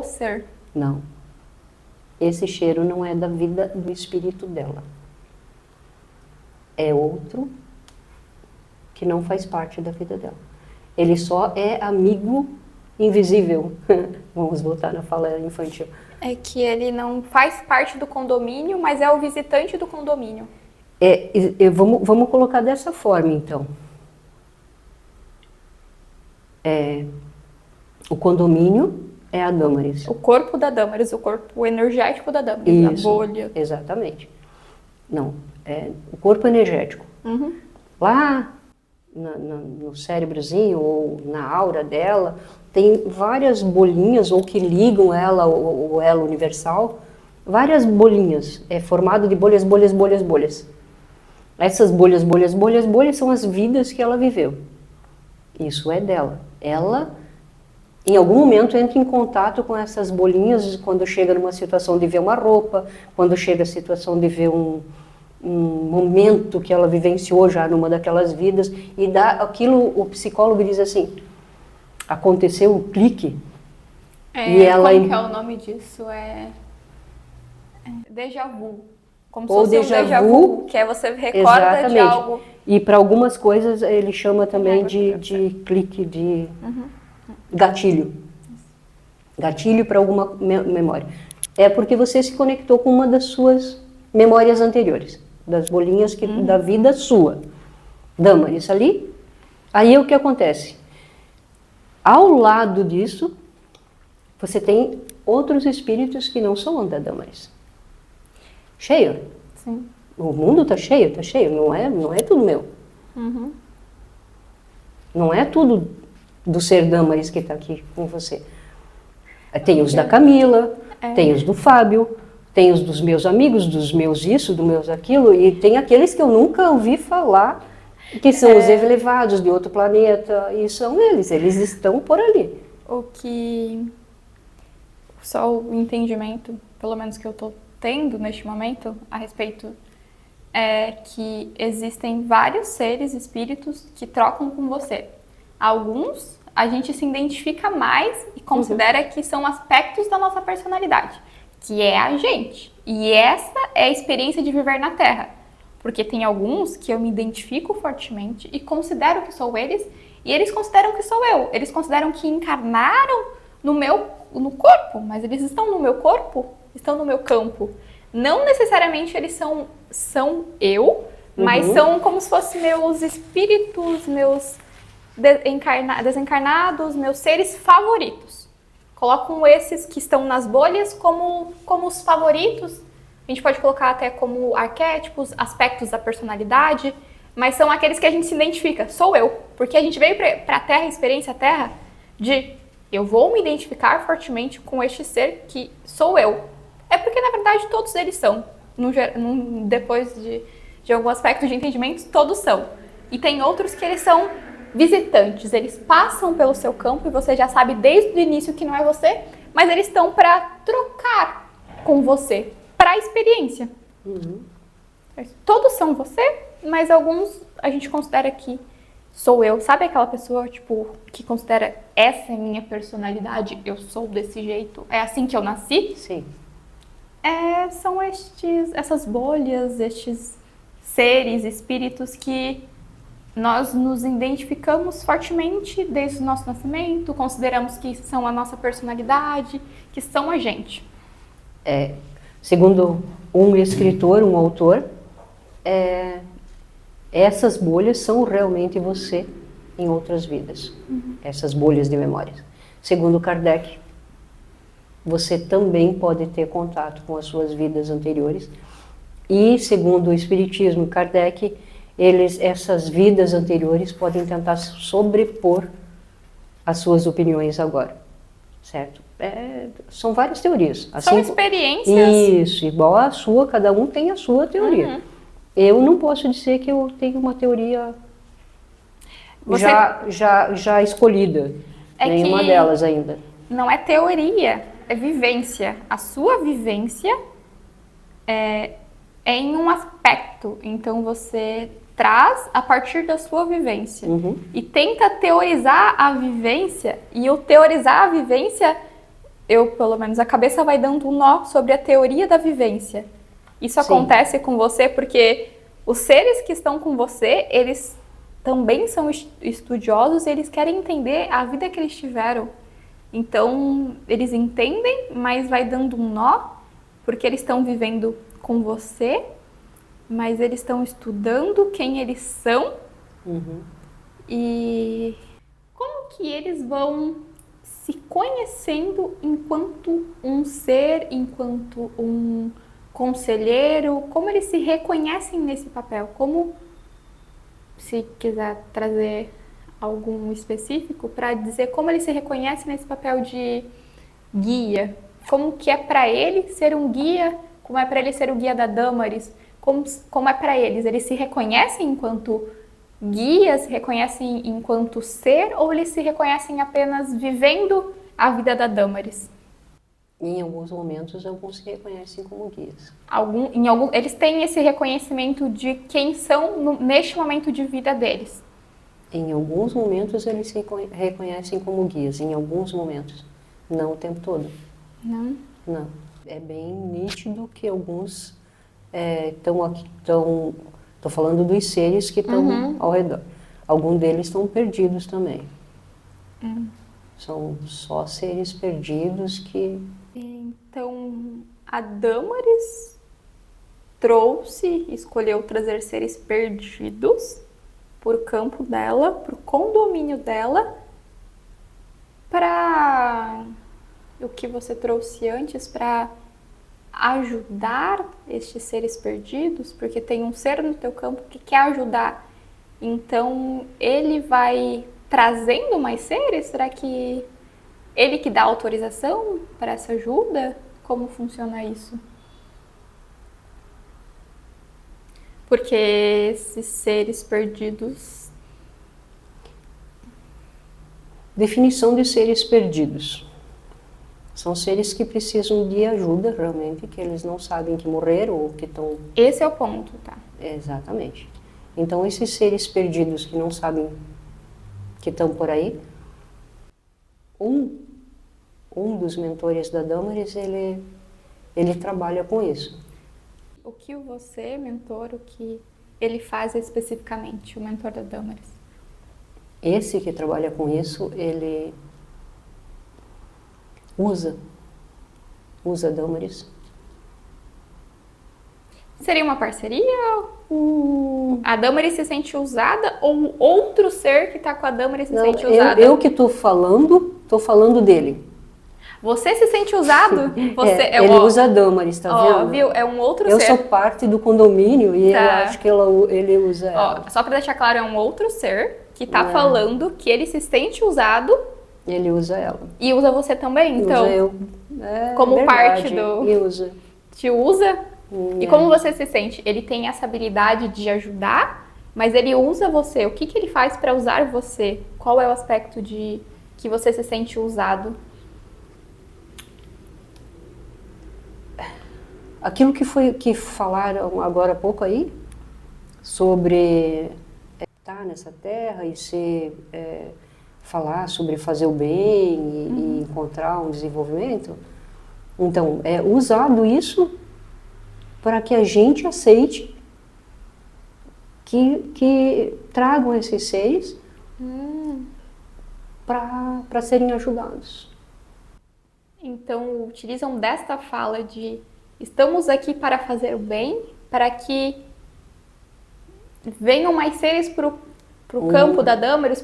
ser. Não. Esse cheiro não é da vida do espírito dela. É outro que não faz parte da vida dela. Ele só é amigo invisível. Vamos voltar na fala infantil. É que ele não faz parte do condomínio, mas é o visitante do condomínio. Vamos colocar dessa forma, então. O condomínio é a Damaris. O corpo da Damaris, o corpo energético da Damaris, Isso, a bolha. Exatamente. Não, o corpo energético. Lá no cérebrozinho ou na aura dela, tem várias bolinhas ou que ligam ela, o elo universal, várias bolinhas, é formado de bolhas, bolhas, bolhas, bolhas. Essas bolhas, bolhas, bolhas, bolhas são as vidas que ela viveu. Isso é dela. Ela, em algum momento, entra em contato com essas bolinhas quando chega numa situação de ver uma roupa, quando chega a situação de ver um momento que ela vivenciou já numa daquelas vidas, e dá aquilo, o psicólogo diz assim, aconteceu um clique, e ela... Como que é o nome disso? Déjà vu. Como se fosse um déjà vu, que é você recorda exatamente. De algo. E para algumas coisas ele chama também de clique, de gatilho. Gatilho para alguma memória. É porque você se conectou com uma das suas memórias anteriores, das bolinhas da vida sua. Damaris ali. Aí o que acontece? Ao lado disso, você tem outros espíritos que não são da Damaris. Cheio. Sim. O mundo está cheio, não é tudo meu. Não é tudo do ser Damaris que está aqui com você. Tem os da Camila, tem os do Fábio, tem os dos meus amigos, dos meus isso, dos meus aquilo, e tem aqueles que eu nunca ouvi falar, que são os elevados de outro planeta, e são eles estão por ali. Só o entendimento, pelo menos que eu estou tendo neste momento a respeito, é que existem vários seres, espíritos que trocam com você. Alguns a gente se identifica mais e considera que são aspectos da nossa personalidade, que é a gente. E essa é a experiência de viver na Terra. Porque tem alguns que eu me identifico fortemente e considero que sou eles, e eles consideram que sou eu. Eles consideram que encarnaram no corpo, mas eles estão no meu corpo, estão no meu campo. Não necessariamente eles são eu, mas são como se fossem meus espíritos, meus desencarnados, meus seres favoritos. Colocam esses que estão nas bolhas como os favoritos. A gente pode colocar até como arquétipos, aspectos da personalidade, mas são aqueles que a gente se identifica. Sou eu, porque a gente veio para a Terra, experiência Terra, de eu vou me identificar fortemente com este ser que sou eu. É porque, na verdade, todos eles são. Depois de algum aspecto de entendimento, todos são. E tem outros que eles são visitantes. Eles passam pelo seu campo e você já sabe desde o início que não é você, mas eles estão para trocar com você, para a experiência. Todos são você, mas alguns a gente considera que sou eu. Sabe aquela pessoa, tipo, que considera essa é minha personalidade, eu sou desse jeito, é assim que eu nasci? Sim. São essas bolhas, estes seres, espíritos que nós nos identificamos fortemente desde o nosso nascimento, consideramos que são a nossa personalidade, que são a gente. Segundo um escritor, um autor, essas bolhas são realmente você em outras vidas. Essas bolhas de memórias. Segundo Kardec, você também pode ter contato com as suas vidas anteriores. E, segundo o Espiritismo e Kardec, essas vidas anteriores podem tentar sobrepor as suas opiniões agora, certo? São várias teorias. Assim, são experiências. Isso, igual a sua, cada um tem a sua teoria. Eu não posso dizer que eu tenho uma teoria já escolhida, nenhuma delas ainda. Não é teoria, é vivência. A sua vivência é em um aspecto, então você traz a partir da sua vivência e tenta teorizar a vivência, e o teorizar a vivência, pelo menos, a cabeça vai dando um nó sobre a teoria da vivência. Isso acontece com você porque os seres que estão com você, eles também são estudiosos e eles querem entender a vida que eles tiveram. Então, eles entendem, mas vai dando um nó, porque eles estão vivendo com você, mas eles estão estudando quem eles são e como que eles vão se conhecendo enquanto um ser, enquanto um conselheiro, como eles se reconhecem nesse papel, como se quiser trazer algum específico para dizer como ele se reconhece nesse papel de guia, como que é para ele ser um guia, como é para ele ser o guia da Damaris, como é para eles se reconhecem enquanto guias, se reconhecem enquanto ser, ou eles se reconhecem apenas vivendo a vida da Damaris? Em alguns momentos, alguns se reconhecem como guias. Eles têm esse reconhecimento de quem são neste momento de vida deles. Em alguns momentos, eles se reconhecem como guias. Em alguns momentos. Não o tempo todo. Não? Não. É bem nítido que alguns estão aqui, estou falando dos seres que estão ao redor. Alguns deles estão perdidos também. São só seres perdidos que... Então, a Damaris escolheu trazer seres perdidos por campo dela, por condomínio dela, para o que você trouxe antes, para ajudar estes seres perdidos, porque tem um ser no teu campo que quer ajudar. Então, ele vai trazendo mais seres? Será que ele que dá autorização para essa ajuda? Como funciona isso? Porque esses seres perdidos... Definição de seres perdidos. São seres que precisam de ajuda, realmente, que eles não sabem que morreram ou que estão... Esse é o ponto, tá? Exatamente. Então, esses seres perdidos que não sabem que estão por aí, um dos mentores da Damaris, ele trabalha com isso. O que você, mentor, o que ele faz especificamente, o mentor da Damaris? Esse que trabalha com isso, ele usa a Damaris. Seria uma parceria? A Damaris se sente usada ou outro ser que está com a Damaris se sente usada? Eu que estou falando dele. Você se sente usado? Ele usa a Damaris, tá vendo? Viu? É um outro eu ser. Eu sou parte do condomínio e eu acho que ele usa ela. Só para deixar claro, é um outro ser que está falando que ele se sente usado. Ele usa ela. E usa você também, então? Usa eu. Como verdade, parte do... E usa. Te usa? E como você se sente? Ele tem essa habilidade de ajudar, mas ele usa você. O que ele faz para usar você? Qual é o aspecto de que você se sente usado? Aquilo que falaram agora há pouco aí, sobre estar nessa terra e falar sobre fazer o bem e encontrar um desenvolvimento. Então, é usado isso para que a gente aceite que tragam esses seres para serem ajudados. Então, utilizam desta fala de estamos aqui para fazer o bem, para que venham mais seres para o campo da Damaris,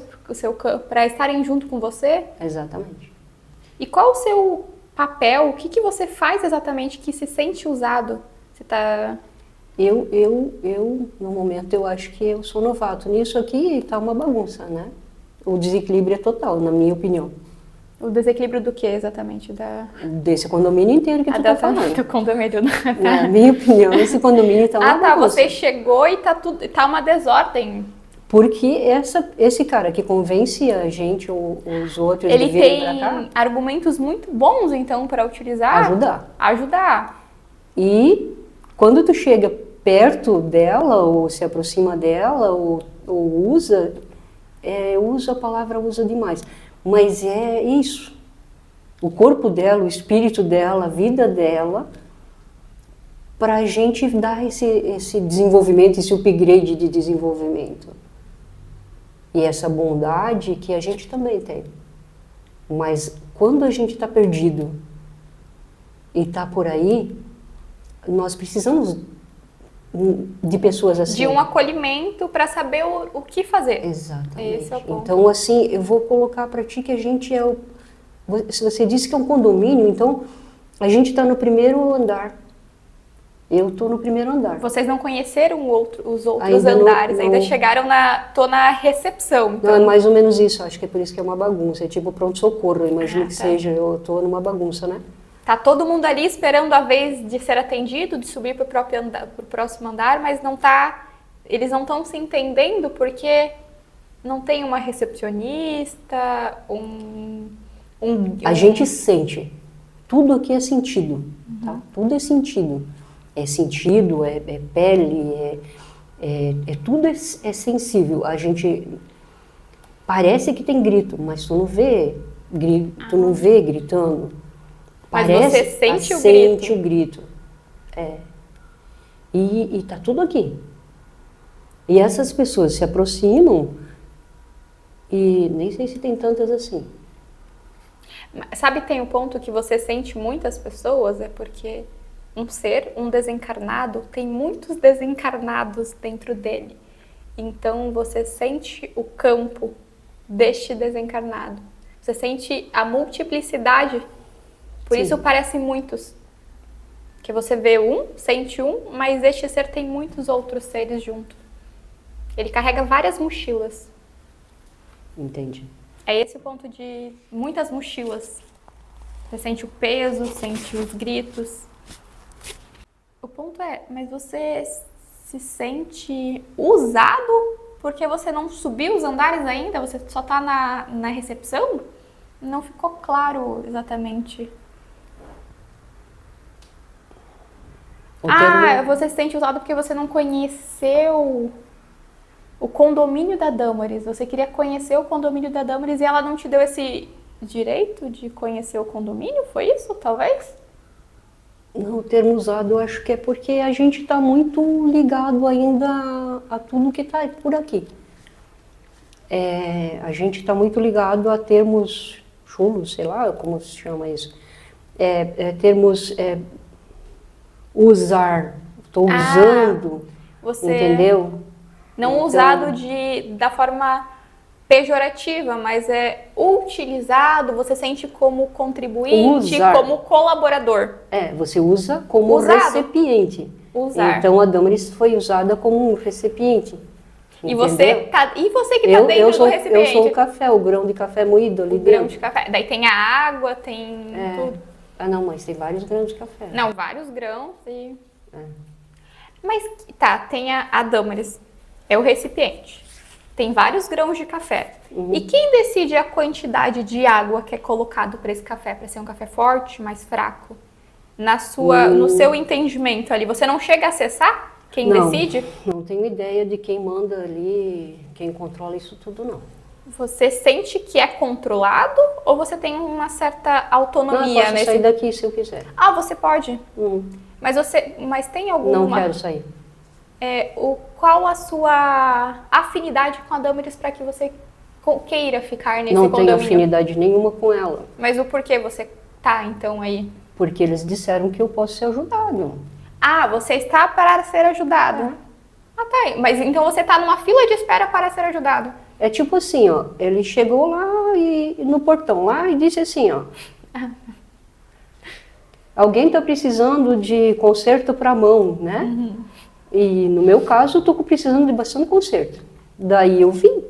para estarem junto com você? Exatamente. E qual o seu papel? O que você faz exatamente que se sente usado? Você tá... no momento, eu acho que eu sou novato. Nisso aqui está uma bagunça, né? O desequilíbrio é total, na minha opinião. O desequilíbrio do que exatamente? Desse condomínio inteiro que tu tá falando. Do condomínio. Na minha opinião, esse condomínio está uma bagunça. Você chegou e tá uma desordem. Porque esse cara que convence a gente ou os outros ele de virem pra cá... Ele tem argumentos muito bons, então, para utilizar. Ajudar. E quando tu chega perto dela, ou se aproxima dela, ou usa, a palavra usa demais. Mas é isso. O corpo dela, o espírito dela, a vida dela, para a gente dar esse desenvolvimento, esse upgrade de desenvolvimento. E essa bondade que a gente também tem. Mas quando a gente está perdido e está por aí, nós precisamos de pessoas assim. De um acolhimento para saber o que fazer. Exatamente. Esse é o ponto. Então, assim, eu vou colocar para ti que a gente se você disse que é um condomínio, então a gente está no primeiro andar. Eu tô no primeiro andar. Vocês não conheceram os outros Ainda andares, não. ainda chegaram tô na recepção. Não, Então... é mais ou menos isso, acho que é por isso que é uma bagunça. É tipo pronto-socorro, eu imagino que tá. seja. Eu tô numa bagunça, né? Tá todo mundo ali esperando a vez de ser atendido, de subir pro próximo andar, mas não tá... Eles não estão se entendendo porque não tem uma recepcionista, A gente sente. Tudo aqui é sentido, tá? Tudo é sentido. É sentido, é pele, tudo é sensível. A gente... Parece que tem grito, mas tu não vê, tu não vê gritando. Mas Parece, você sente o sente grito. o grito. É. E tá tudo aqui. E essas pessoas se aproximam e nem sei se tem tantas assim. Sabe, tem um ponto que você sente muitas pessoas, é porque um desencarnado, tem muitos desencarnados dentro dele. Então você sente o campo deste desencarnado. Você sente a multiplicidade. Por Sim. isso parecem muitos. Que você vê sente mas este ser tem muitos outros seres junto. Ele carrega várias mochilas. Entendi. É esse o ponto de muitas mochilas. Você sente o peso, sente os gritos. O ponto mas você se sente usado porque você não subiu os andares ainda? Você só está na recepção? Não ficou claro exatamente. Você se sente usado porque você não conheceu o condomínio da Damaris. Você queria conhecer o condomínio da Damaris e ela não te deu esse direito de conhecer o condomínio? Foi isso, talvez? Não, o termo usado eu acho que é porque a gente está muito ligado ainda a tudo que está por aqui. A gente está muito ligado a termos chulos, sei lá como se chama isso. Termos usar, estou usando, entendeu? Não então, usado da forma pejorativa, mas é utilizado, você sente como contribuinte, como colaborador. Você usa como recipiente. Usar. Então a Damaris foi usada como um recipiente. E você que está dentro do recipiente. Eu sou o café, o grão de café moído ali dentro. Grão de café. Daí tem a água, tem tudo. Não, mas tem vários grãos de café. Não, vários grãos e... Mas tem a Damaris, é o recipiente. Tem vários grãos de café. E quem decide a quantidade de água que é colocado para esse café? Para ser um café forte, mais fraco? No seu entendimento ali, você não chega a acessar quem decide? Não tenho ideia de quem manda ali, quem controla isso tudo, não. Você sente que é controlado ou você tem uma certa autonomia? Eu posso sair daqui se eu quiser. Você pode? Mas tem alguma... Não quero sair. Qual a sua afinidade com a Damaris para que você queira ficar nesse condomínio? Não tenho afinidade nenhuma com ela. Mas o porquê você tá, então, aí? Porque eles disseram que eu posso ser ajudado. Você está para ser ajudado. Tá. Mas então você tá numa fila de espera para ser ajudado. É tipo assim, ele chegou lá no portão lá e disse assim, alguém tá precisando de conserto para mão, né? E no meu caso, eu tô precisando de bastante conserto. Daí eu vim.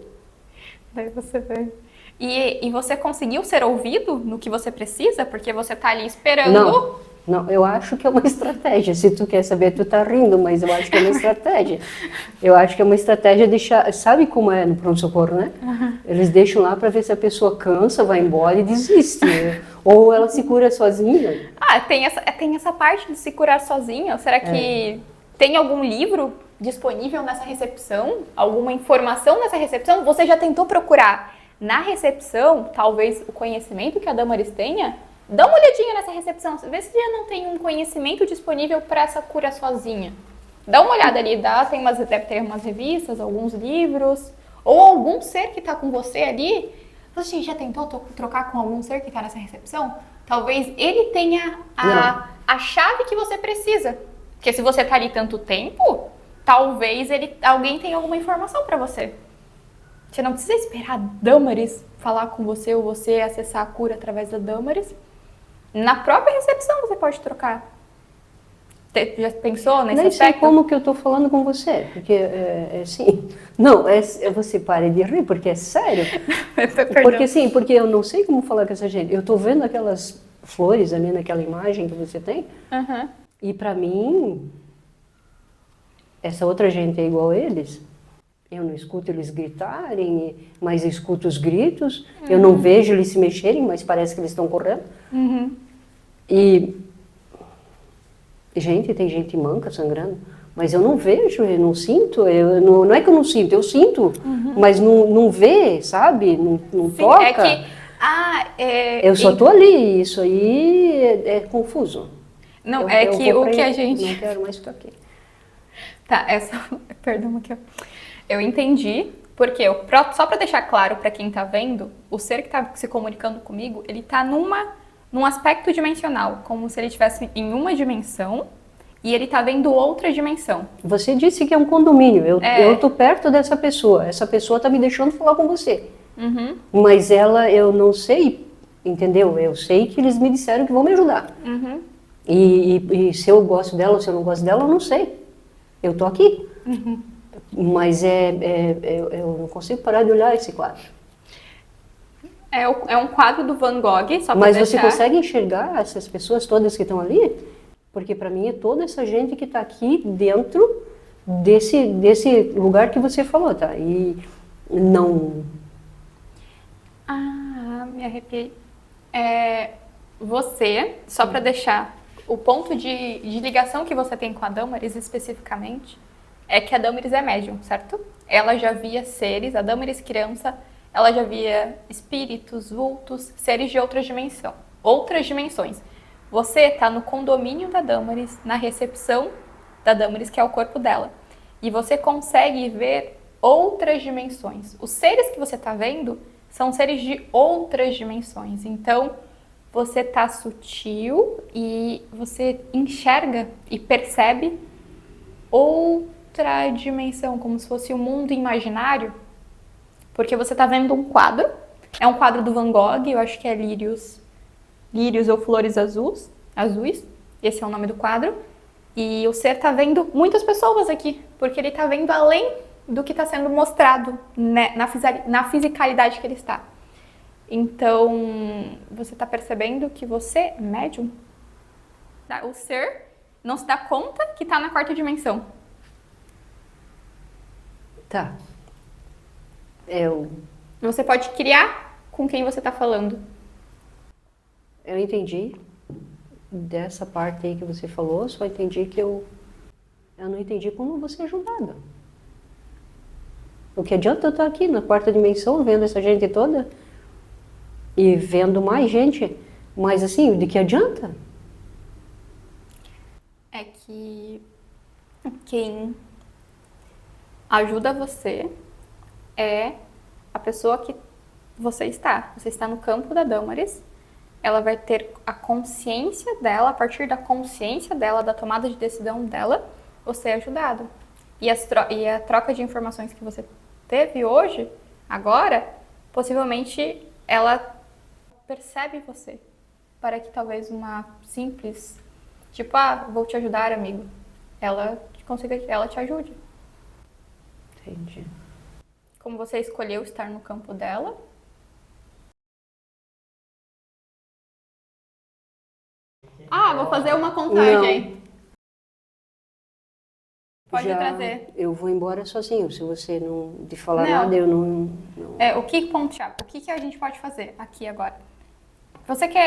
Daí você veio. E você conseguiu ser ouvido no que você precisa? Porque você tá ali esperando... Não, eu acho que é uma estratégia. Se tu quer saber, tu tá rindo, mas eu acho que é uma estratégia. Eu acho que é uma estratégia deixar... Sabe como é no pronto-socorro, né? Eles deixam lá para ver se a pessoa cansa, vai embora e desiste. Ou ela se cura sozinha. Tem essa parte de se curar sozinha? Será que tem algum livro disponível nessa recepção? Alguma informação nessa recepção? Você já tentou procurar na recepção, talvez o conhecimento que a Damaris tenha? Dá uma olhadinha nessa recepção, vê se já não tem um conhecimento disponível para essa cura sozinha. Dá uma olhada ali, deve ter umas revistas, alguns livros, ou algum ser que está com você ali. Você já tentou trocar com algum ser que está nessa recepção? Talvez ele tenha a chave que você precisa. Porque se você está ali tanto tempo, talvez alguém tenha alguma informação para você. Você não precisa esperar a Damaris falar com você ou você acessar a cura através da Damaris. Na própria recepção você pode trocar. Já pensou nesse Nem sei aspecto? como que eu estou falando com você, porque é assim, não, você pare de rir, porque é sério. Perdão. Porque sim, porque eu não sei como falar com essa gente. Eu estou vendo aquelas flores ali naquela imagem que você tem, Aham. e para mim, essa outra gente é igual a eles. Eu não escuto eles gritarem, mas escuto os gritos. Eu não vejo eles se mexerem, mas parece que eles estão correndo. Uhum. E, gente, tem gente manca sangrando, mas eu não vejo, eu não sinto. Não é que eu não sinto, eu sinto, mas não vê, sabe? Não Sim, toca. é que. Eu só tô ali, isso aí é confuso. Não, Eu que vou o pra que aí, a gente. não quero mais ficar aqui. Tá, perdão aqui. Eu entendi, porque só pra deixar claro pra quem tá vendo, o ser que tá se comunicando comigo, ele tá num aspecto dimensional, como se ele estivesse em uma dimensão e ele tá vendo outra dimensão. Você disse que é um condomínio, eu É. tô perto dessa pessoa, essa pessoa tá me deixando falar com você. Uhum, Mas ela, eu não sei, entendeu? Eu sei que eles me disseram que vão me ajudar. uhum. E se eu gosto dela ou se eu não gosto dela, eu não sei. Eu tô aqui. Mas eu não consigo parar de olhar esse quadro. É um quadro do Van Gogh, só pra Mas deixar. você consegue enxergar essas pessoas todas que estão ali? Porque para mim é toda essa gente que está aqui dentro desse lugar que você falou, tá? E não... Ah, me arrepiei. Você, só pra deixar o ponto de ligação que você tem com a Damaris especificamente, é que a Damaris é médium, certo? Ela já via seres, a Damaris criança, ela já via espíritos, vultos, seres de outras dimensões. Você está no condomínio da Damaris, na recepção da Damaris, que é o corpo dela. E você consegue ver outras dimensões. Os seres que você está vendo são seres de outras dimensões. Então, você está sutil e você enxerga e percebe outra dimensão, como se fosse um mundo imaginário, porque você está vendo um quadro. É um quadro do Van Gogh, eu acho que é Lírios ou Flores Azuis. Esse é o nome do quadro. E o ser está vendo muitas pessoas aqui, porque ele está vendo além do que está sendo mostrado, né, na fisicalidade que ele está. Então, você está percebendo que você é médium? O ser não se dá conta que está na quarta dimensão. Tá. Você pode criar com quem você está falando. Eu entendi dessa parte aí que você falou, só entendi que eu não entendi como você é ajudada. O que adianta eu estar aqui na quarta dimensão, vendo essa gente toda e vendo mais gente, mas assim, de que adianta? É que quem ajuda você é a pessoa que você está. Você está no campo da Damaris. Ela vai ter a consciência dela, a partir da consciência dela, da tomada de decisão dela, você é ajudado. E a troca de informações que você teve hoje, agora, possivelmente ela percebe você. Para que talvez uma simples, tipo, vou te ajudar, amigo. Ela te ajude. Entendi. Como você escolheu estar no campo dela. Vou fazer uma contagem. Pode trazer. Eu vou embora sozinho, se você não de falar Não. nada, eu não... O que a gente pode fazer aqui agora?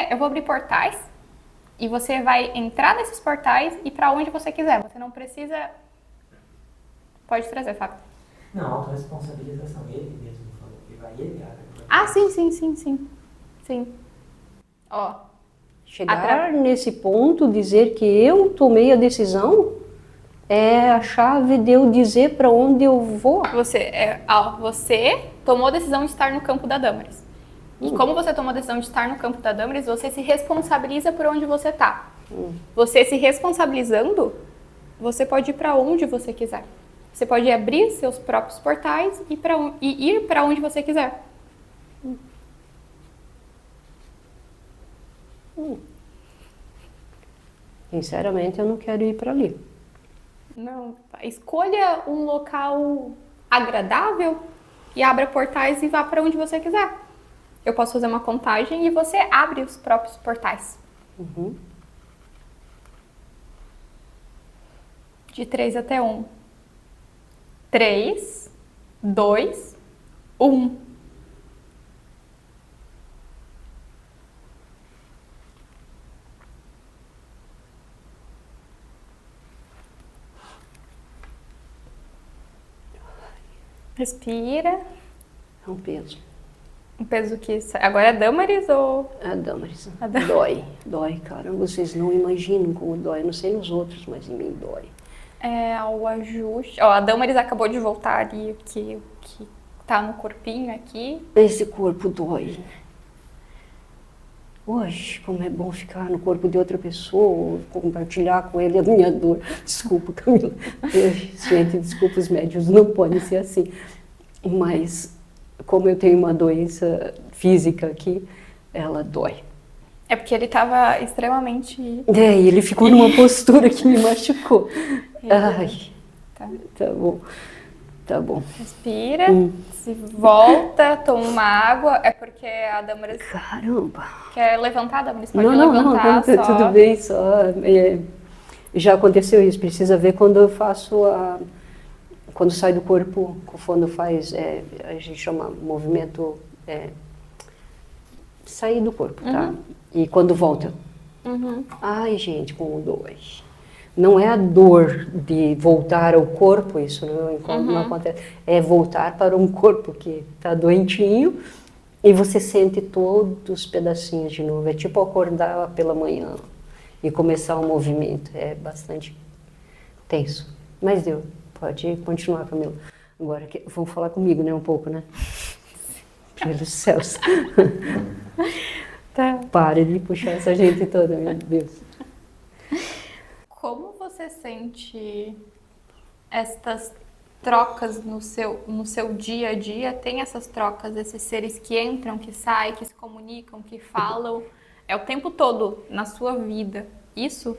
Eu vou abrir portais e você vai entrar nesses portais e para onde você quiser. Você não precisa... Pode trazer, Fábio. Não, autorresponsabilização. Ele mesmo falou que vai ele abre. Sim. Ó. Chegar nesse ponto, dizer que eu tomei a decisão, é a chave de eu dizer para onde eu vou. Você tomou a decisão de estar no campo da Damaris. E como você tomou a decisão de estar no campo da Damaris, você se responsabiliza por onde você está. Você se responsabilizando, você pode ir para onde você quiser. Você pode abrir seus próprios portais e ir para onde você quiser. Sinceramente, eu não quero ir para ali. Não, escolha um local agradável e abra portais e vá para onde você quiser. Eu posso fazer uma contagem e você abre os próprios portais. Uhum. De 3 até 1. 3, 2, 1. Respira. É um peso. Um peso que... Agora é Damaris ou... É, Damaris. A Damaris. Dói, cara. Vocês não imaginam como dói. Eu não sei nos outros, mas em mim dói. É o ajuste. Ó, a Damaris acabou de voltar ali, que tá no corpinho aqui. Esse corpo dói. Hoje, como é bom ficar no corpo de outra pessoa, compartilhar com ele a minha dor. Desculpa, Camila. Gente, desculpa, os médios não podem ser assim. Mas, como eu tenho uma doença física aqui, ela dói. É porque ele tava extremamente... E ele ficou numa postura que me machucou. Ai, tá bom. Tá bom. Respira, se volta, toma uma água. É porque a Damaris Caramba. quer levantar, a Damaris pode Não, levantar só. tudo bem, só. Já aconteceu isso, precisa ver quando eu faço quando sai do corpo, quando faz, a gente chama movimento, sair do corpo, tá? E quando volta. Ai, gente, como dói. Não é a dor de voltar ao corpo, isso não acontece. É voltar para um corpo que está doentinho e você sente todos os pedacinhos de novo. É tipo acordar pela manhã e começar um movimento. É bastante tenso. Mas deu. Pode continuar, Camila. Agora, vamos falar comigo, né? Um pouco, né? Pelos céus. Tá. Pare de puxar essa gente toda, meu Deus. Como você sente estas trocas no seu dia a dia? Tem essas trocas, esses seres que entram, que saem, que se comunicam, que falam? É o tempo todo na sua vida. Isso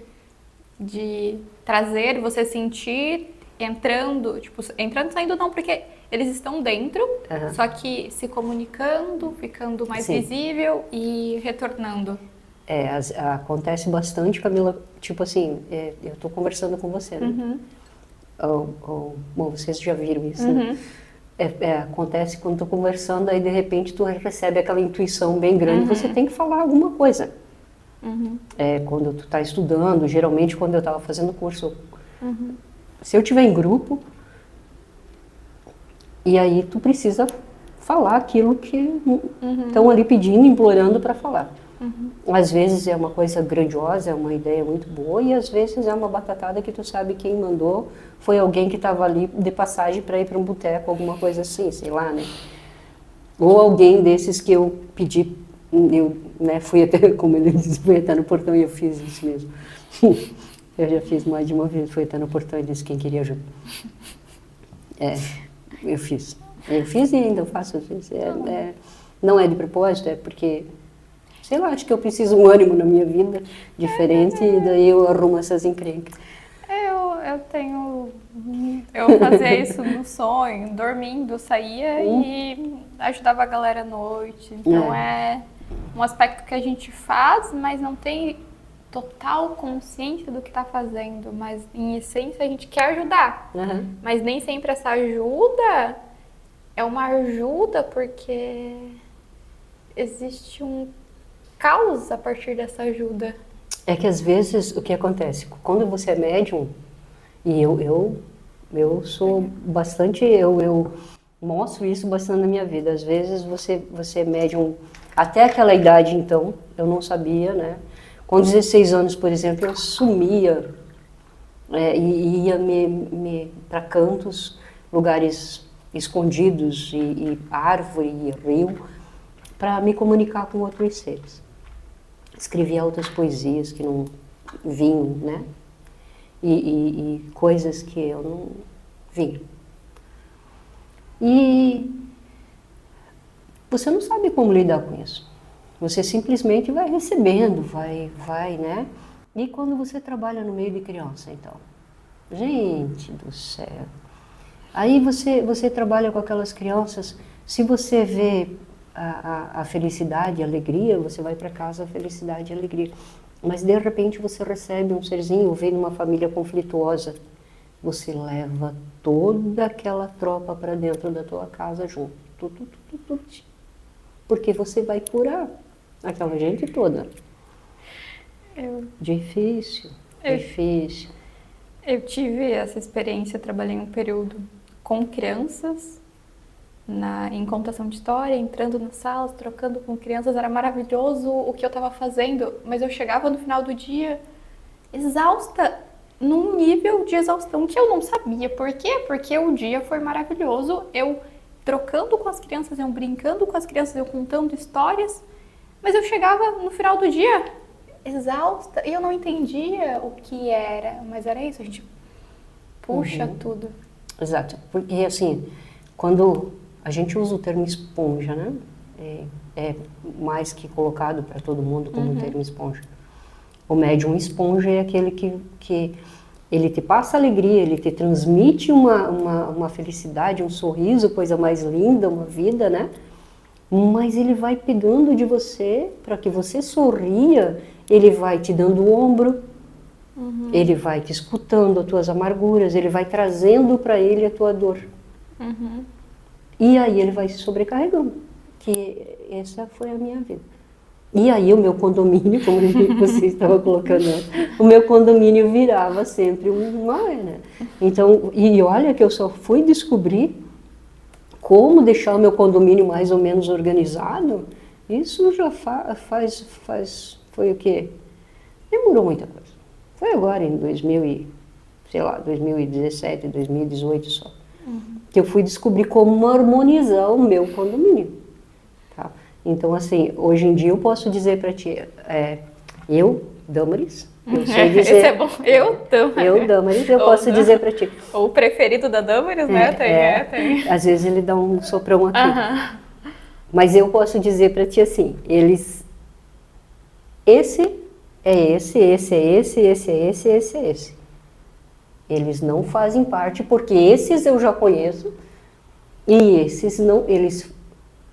de trazer, você sentir entrando, tipo, entrando e saindo não, porque eles estão dentro, só que se comunicando, ficando mais visível e retornando. Acontece bastante, Camila, tipo assim, eu tô conversando com você, né? Bom, vocês já viram isso, né? Acontece quando tô conversando, aí de repente tu recebe aquela intuição bem grande, você tem que falar alguma coisa. Quando tu tá estudando, geralmente quando eu tava fazendo curso, se eu tiver em grupo, e aí tu precisa falar aquilo que estão ali pedindo, implorando para falar. Às vezes é uma coisa grandiosa, é uma ideia muito boa, e às vezes é uma batatada que tu sabe quem mandou foi alguém que estava ali de passagem para ir para um boteco, alguma coisa assim, sei lá, né? Ou alguém desses que eu pedi, fui até, como ele disse, fui até no portão e eu fiz isso mesmo. Eu já fiz mais de uma vez, fui até no portão e disse quem queria ajuda. Eu fiz. Eu fiz e ainda faço às vezes. Não é de propósito, é porque... Sei lá, acho que eu preciso de um ânimo na minha vida diferente e daí eu arrumo essas encrencas. Eu fazia isso no sonho, dormindo, saía e ajudava a galera à noite. Então é um aspecto que a gente faz, mas não tem total consciência do que está fazendo. Mas em essência a gente quer ajudar. Mas nem sempre essa ajuda é uma ajuda porque existe um causa a partir dessa ajuda. É que às vezes o que acontece, quando você é médium, e eu sou bastante, eu mostro isso bastante na minha vida, às vezes você é médium, até aquela idade então, eu não sabia, né? Com 16 anos, por exemplo, eu sumia e ia para cantos, lugares escondidos, e árvore, e rio, para me comunicar com outros seres. Escrevia outras poesias que não vinham, né? E coisas que eu não vi. E você não sabe como lidar com isso. Você simplesmente vai recebendo, vai, né? E quando você trabalha no meio de criança, então? Gente do céu. Aí você trabalha com aquelas crianças, se você vê a felicidade, a alegria, você vai para casa a felicidade e a alegria. Mas de repente você recebe um serzinho, vem numa família conflituosa, você leva toda aquela tropa para dentro da tua casa junto. Porque você vai curar aquela gente toda. Difícil. Eu tive essa experiência, trabalhei um período com crianças, em contação de história, entrando nas salas, trocando com crianças, era maravilhoso o que eu estava fazendo, mas eu chegava no final do dia exausta, num nível de exaustão que eu não sabia. Por quê? Porque o dia foi maravilhoso, eu trocando com as crianças, eu brincando com as crianças, eu contando histórias, mas eu chegava no final do dia exausta e eu não entendia o que era, mas era isso, a gente puxa tudo. Exato, porque assim, quando a gente usa o termo esponja, né? É mais que colocado para todo mundo como um termo esponja. O médium esponja é aquele que ele te passa alegria, ele te transmite uma felicidade, um sorriso, coisa mais linda, uma vida, né? Mas ele vai pegando de você para que você sorria, ele vai te dando o ombro, ele vai te escutando as tuas amarguras, ele vai trazendo para ele a tua dor. E aí ele vai se sobrecarregando, que essa foi a minha vida. E aí o meu condomínio, como você estava colocando, o meu condomínio virava sempre uma né? Então, e olha que eu só fui descobrir como deixar o meu condomínio mais ou menos organizado, isso já foi o quê? Demorou muita coisa. Foi agora em 2017, 2018 só, que eu fui descobrir como harmonizar o meu condomínio. Tá? Então, assim, hoje em dia eu posso dizer para ti, eu, Damaris, eu sei dizer... Esse é bom, eu, Damaris, eu posso dizer para ti. O preferido da Damaris, né? Tem. Às vezes ele dá um soprão aqui. Mas eu posso dizer para ti assim, esse é esse, esse é esse, esse é esse, esse é esse. Eles não fazem parte, porque esses eu já conheço, e esses não, eles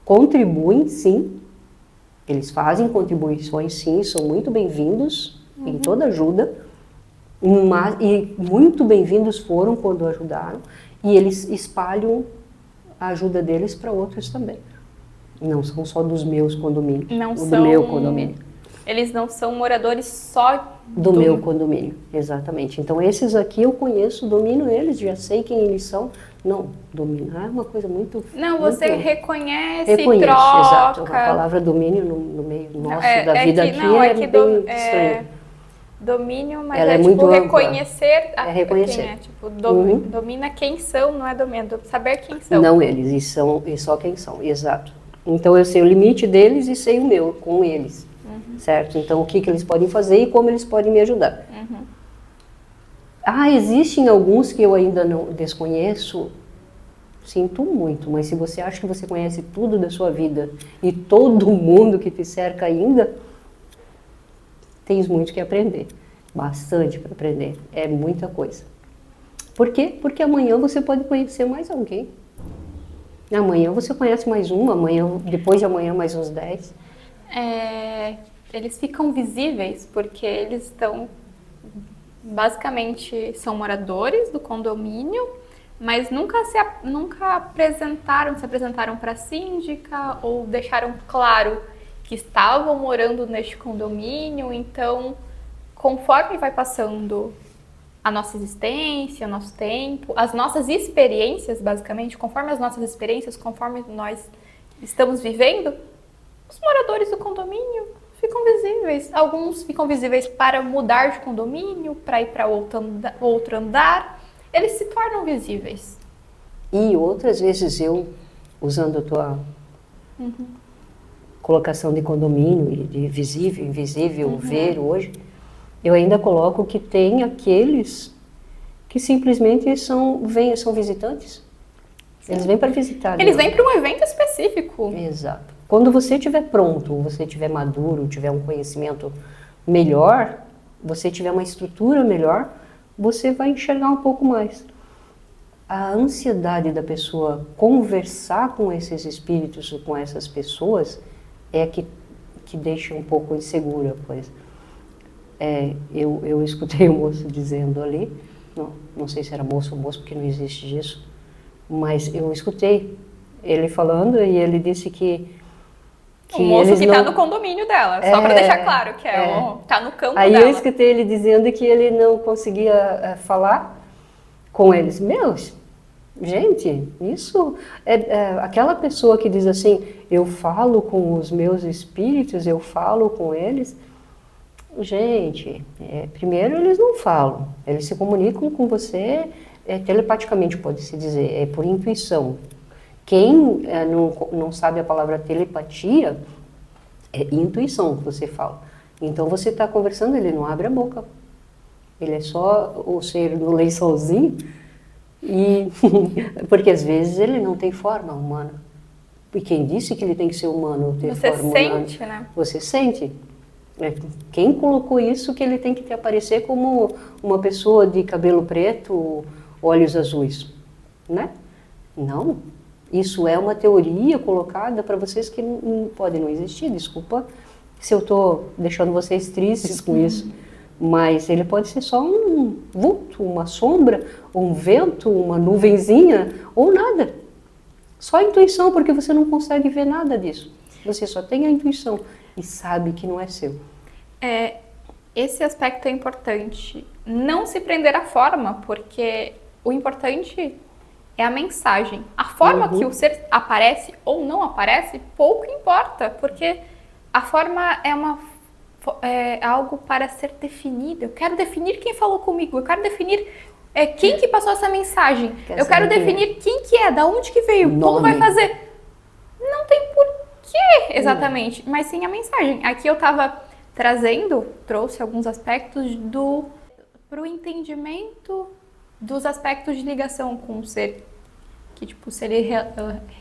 contribuem sim, eles fazem contribuições sim, são muito bem-vindos em toda ajuda, e muito bem-vindos foram quando ajudaram, e eles espalham a ajuda deles para outros também. Não são só dos meus condomínios, do meu condomínio. Eles não são moradores só do meu condomínio, exatamente. Então esses aqui eu conheço, domino eles, já sei quem eles são. Não, dominar é uma coisa muito... Não, você reconhece, troca. Exato. A palavra domínio no meio nosso da vida aqui é bem estranho. Domínio, mas ela é muito tipo ampla. Reconhecer. Reconhecer. Quem é, tipo, domina quem são, não é domina, saber quem são. Não eles, e só quem são, exato. Então eu sei o limite deles e sei o meu com eles. Certo? Então, o que eles podem fazer e como eles podem me ajudar. Existem alguns que eu ainda não desconheço, sinto muito, mas se você acha que você conhece tudo da sua vida e todo mundo que te cerca ainda, tens muito que aprender, bastante para aprender, é muita coisa. Por quê? Porque amanhã você pode conhecer mais alguém. Amanhã você conhece mais um, amanhã, depois de amanhã mais uns 10. Eles ficam visíveis porque eles estão, basicamente, são moradores do condomínio, mas nunca se apresentaram para a síndica ou deixaram claro que estavam morando neste condomínio. Então, conforme vai passando a nossa existência, o nosso tempo, as nossas experiências, basicamente, conforme nós estamos vivendo, os moradores do condomínio ficam visíveis. Alguns ficam visíveis para mudar de condomínio, para ir para outro andar. Eles se tornam visíveis. E outras vezes eu, usando a tua colocação de condomínio, e de visível, invisível, ver hoje, eu ainda coloco que tem aqueles que simplesmente são visitantes. Eles vêm para visitar. Eles vêm para um evento específico. Exato. Quando você estiver pronto, você estiver maduro, tiver um conhecimento melhor, você tiver uma estrutura melhor, você vai enxergar um pouco mais. A ansiedade da pessoa conversar com esses espíritos ou com essas pessoas é que deixa um pouco insegura a coisa. Eu escutei o moço dizendo ali, não sei se era moço ou moço, porque não existe disso, mas eu escutei ele falando e ele disse que o moço que tá no condomínio dela, só para deixar claro que tá no campo aí dela. Eu escutei ele dizendo que ele não conseguia falar com eles. Gente, isso aquela pessoa que diz assim, eu falo com os meus espíritos, eu falo com eles. Gente, primeiro eles não falam, eles se comunicam com você telepaticamente, pode-se dizer, é por intuição. Quem não sabe a palavra telepatia, é intuição que você fala. Então você está conversando, ele não abre a boca. Ele é só o ser no lençolzinho, porque às vezes ele não tem forma humana. E quem disse que ele tem que ser humano, ter você forma sente, humana? né? Você sente. Quem colocou isso que ele tem que aparecer como uma pessoa de cabelo preto, olhos azuis? Né? Não. Isso é uma teoria colocada para vocês que podem não existir. Desculpa se eu estou deixando vocês tristes com isso. Mas ele pode ser só um vulto, uma sombra, um vento, uma nuvenzinha ou nada. Só a intuição, porque você não consegue ver nada disso. Você só tem a intuição e sabe que não é seu. Esse aspecto é importante. Não se prender à forma, porque o importante é a mensagem. A forma que o ser aparece ou não aparece, pouco importa, porque a forma é algo para ser definido. Eu quero definir quem falou comigo, eu quero definir quem que passou essa mensagem, eu quero definir quem que é, da onde que veio, como vai fazer. Não tem porquê exatamente, mas sim a mensagem. Aqui eu trouxe alguns aspectos para o entendimento dos aspectos de ligação com o ser. Que tipo, se ele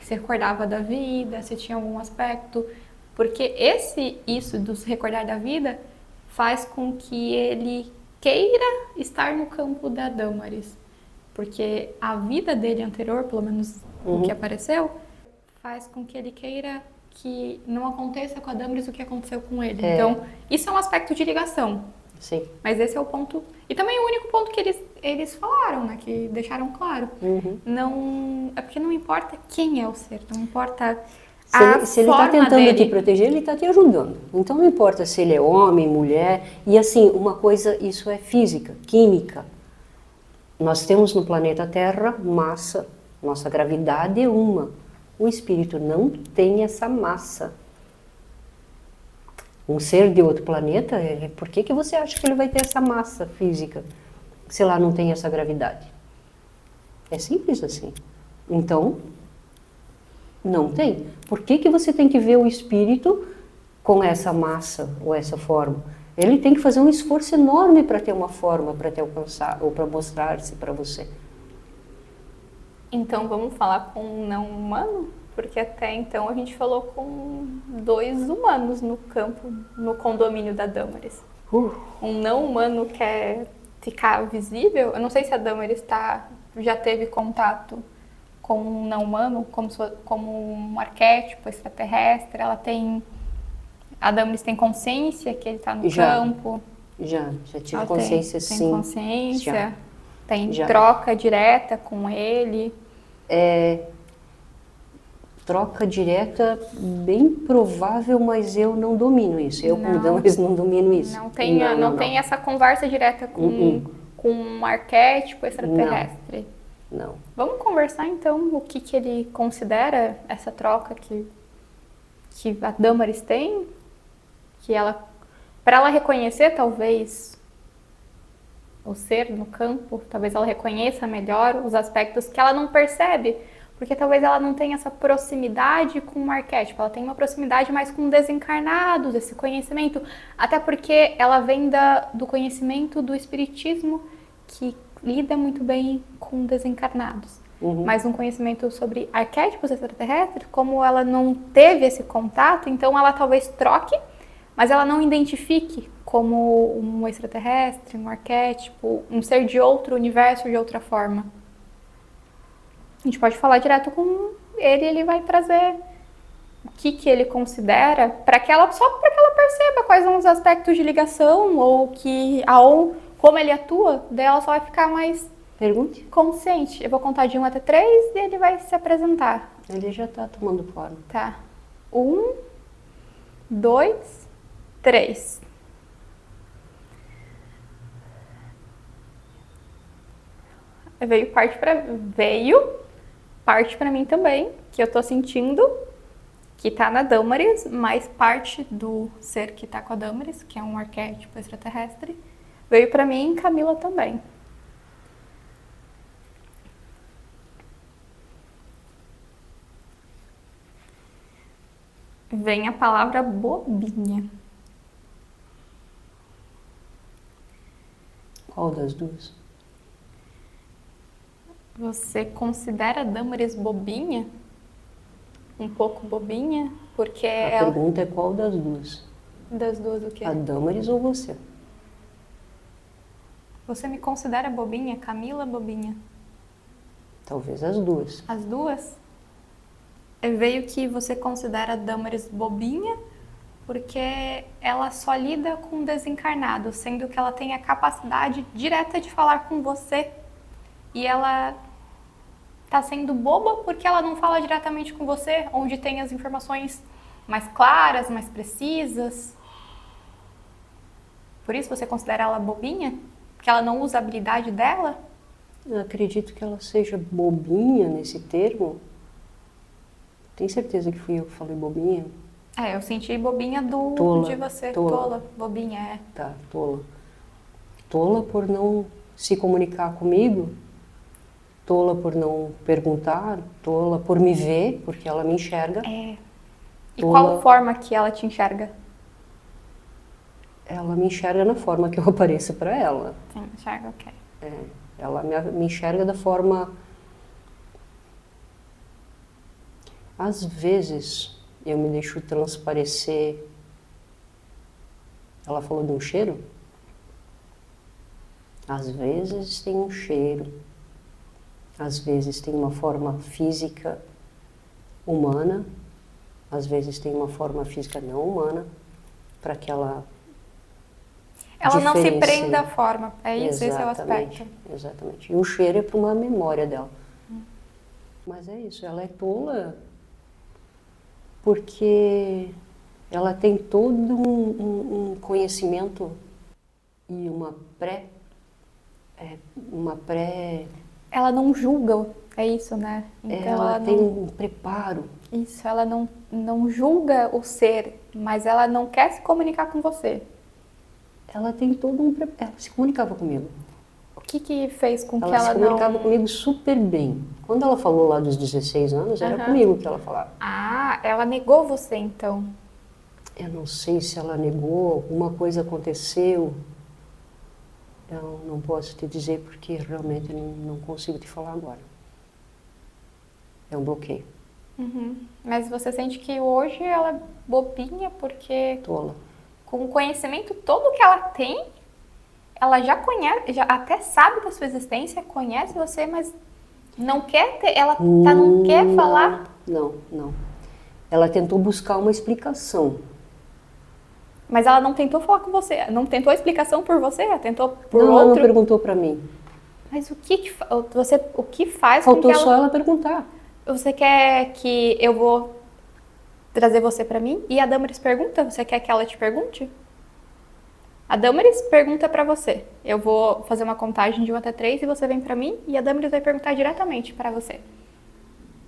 se recordava da vida, se tinha algum aspecto. Porque isso do se recordar da vida faz com que ele queira estar no campo da Damaris. Porque a vida dele anterior, pelo menos o que apareceu, faz com que ele queira que não aconteça com a Damaris o que aconteceu com ele. Então, isso é um aspecto de ligação. Sim. Mas esse é o ponto. E também o único ponto que eles falaram, né? Que deixaram claro. Não, é porque não importa quem é o ser, não importa se ele está tentando te proteger, ele está te ajudando. Então não importa se ele é homem, mulher. E assim, uma coisa, isso é física, química. Nós temos no planeta Terra massa. Nossa gravidade é uma. O espírito não tem essa massa. Um ser de outro planeta, por que você acha que ele vai ter essa massa física se lá não tem essa gravidade? É simples assim. Então, não tem. Por que você tem que ver o espírito com essa massa ou essa forma? Ele tem que fazer um esforço enorme para ter uma forma, para te alcançar ou para mostrar-se para você. Então vamos falar com um não humano? Porque até então a gente falou com 2 humanos no campo, no condomínio da Damaris. Um não humano quer ficar visível. Eu não sei se a Damaris já teve contato com um não humano, como um arquétipo extraterrestre. A Damaris tem consciência que ele está no campo. Já tive consciência, sim. Tem consciência, tem troca direta com ele. Troca direta, bem provável, mas eu não domino isso. Eu, como Damaris, não domino isso. Não tem essa conversa direta com um arquétipo extraterrestre. Não. Vamos conversar então o que ele considera essa troca que a Damaris tem, para ela reconhecer talvez o ser no campo, talvez ela reconheça melhor os aspectos que ela não percebe, porque talvez ela não tenha essa proximidade com o arquétipo, ela tem uma proximidade mais com desencarnados, esse conhecimento, até porque ela vem do conhecimento do espiritismo que lida muito bem com desencarnados. Mas um conhecimento sobre arquétipos extraterrestres, como ela não teve esse contato, então ela talvez troque, mas ela não identifique como um extraterrestre, um arquétipo, um ser de outro universo, de outra forma. A gente pode falar direto com ele vai trazer o que ele considera só para que ela perceba quais são os aspectos de ligação ou como ele atua, daí ela só vai ficar mais Pergunte. consciente. Eu vou contar de 1 até 3 e ele vai se apresentar. Ele já está tomando forma. Tá. 1, 2, 3. Veio parte pra mim também, que eu tô sentindo que tá na Damaris, mas parte do ser que tá com a Damaris, que é um arquétipo extraterrestre, veio pra mim e Camila também. Vem a palavra bobinha. Qual das duas? Você considera a Damaris bobinha? Um pouco bobinha? Porque A pergunta é qual das duas? Das duas o quê? A Damaris ou você? Você me considera bobinha? Camila bobinha? Talvez as duas. As duas? Veio que você considera a Damaris bobinha porque ela só lida com desencarnado, sendo que ela tem a capacidade direta de falar com você e ela tá sendo boba porque ela não fala diretamente com você, onde tem as informações mais claras, mais precisas. Por isso você considera ela bobinha? Porque ela não usa a habilidade dela? Eu acredito que ela seja bobinha nesse termo. Tem certeza que fui eu que falei bobinha? Eu senti bobinha de você. Tola. Bobinha, é. Tá, tola. Tola por não se comunicar comigo, tola por não perguntar, tola por me ver, porque ela me enxerga. E tola... qual forma que ela te enxerga? Ela me enxerga na forma que eu apareço para ela. Sim, enxerga, ok. Ela me enxerga da forma... Às vezes eu me deixo transparecer. Ela falou de um cheiro? Às vezes tem um cheiro, às vezes tem uma forma física humana, às vezes tem uma forma física não humana, para que ela não se prenda à forma, é isso, esse é o Exatamente, aspecto. exatamente. E o cheiro é para uma memória dela. Mas é isso, ela é tola porque ela tem todo um conhecimento e Ela não julga, é isso, né? Então ela tem um preparo. Isso, ela não julga o ser, mas ela não quer se comunicar com você. Ela tem todo um preparo. Ela se comunicava comigo. O que fez com que Ela ela se comunicava comigo super bem. Quando ela falou lá dos 16 anos, era comigo que ela falava. Ah, ela negou você então? Eu não sei se ela negou, alguma coisa aconteceu. Eu não posso te dizer porque realmente não consigo te falar agora. É um bloqueio. Mas você sente que hoje ela é bobinha porque Tola. com o conhecimento todo que ela tem, ela já conhece, já até sabe da sua existência, conhece você, mas não quer ter, não quer falar? Não. Ela tentou buscar uma explicação. Mas ela não tentou falar com você, não tentou a explicação por você, ela tentou por Não, outro. ela não perguntou pra mim. Mas o que faz Faltou com que só ela perguntar. Você quer que eu vou trazer você pra mim? E a Damaris pergunta, você quer que ela te pergunte? A Damaris pergunta pra você. Eu vou fazer uma contagem de 1 até 3 e você vem pra mim e a Damaris vai perguntar diretamente pra você.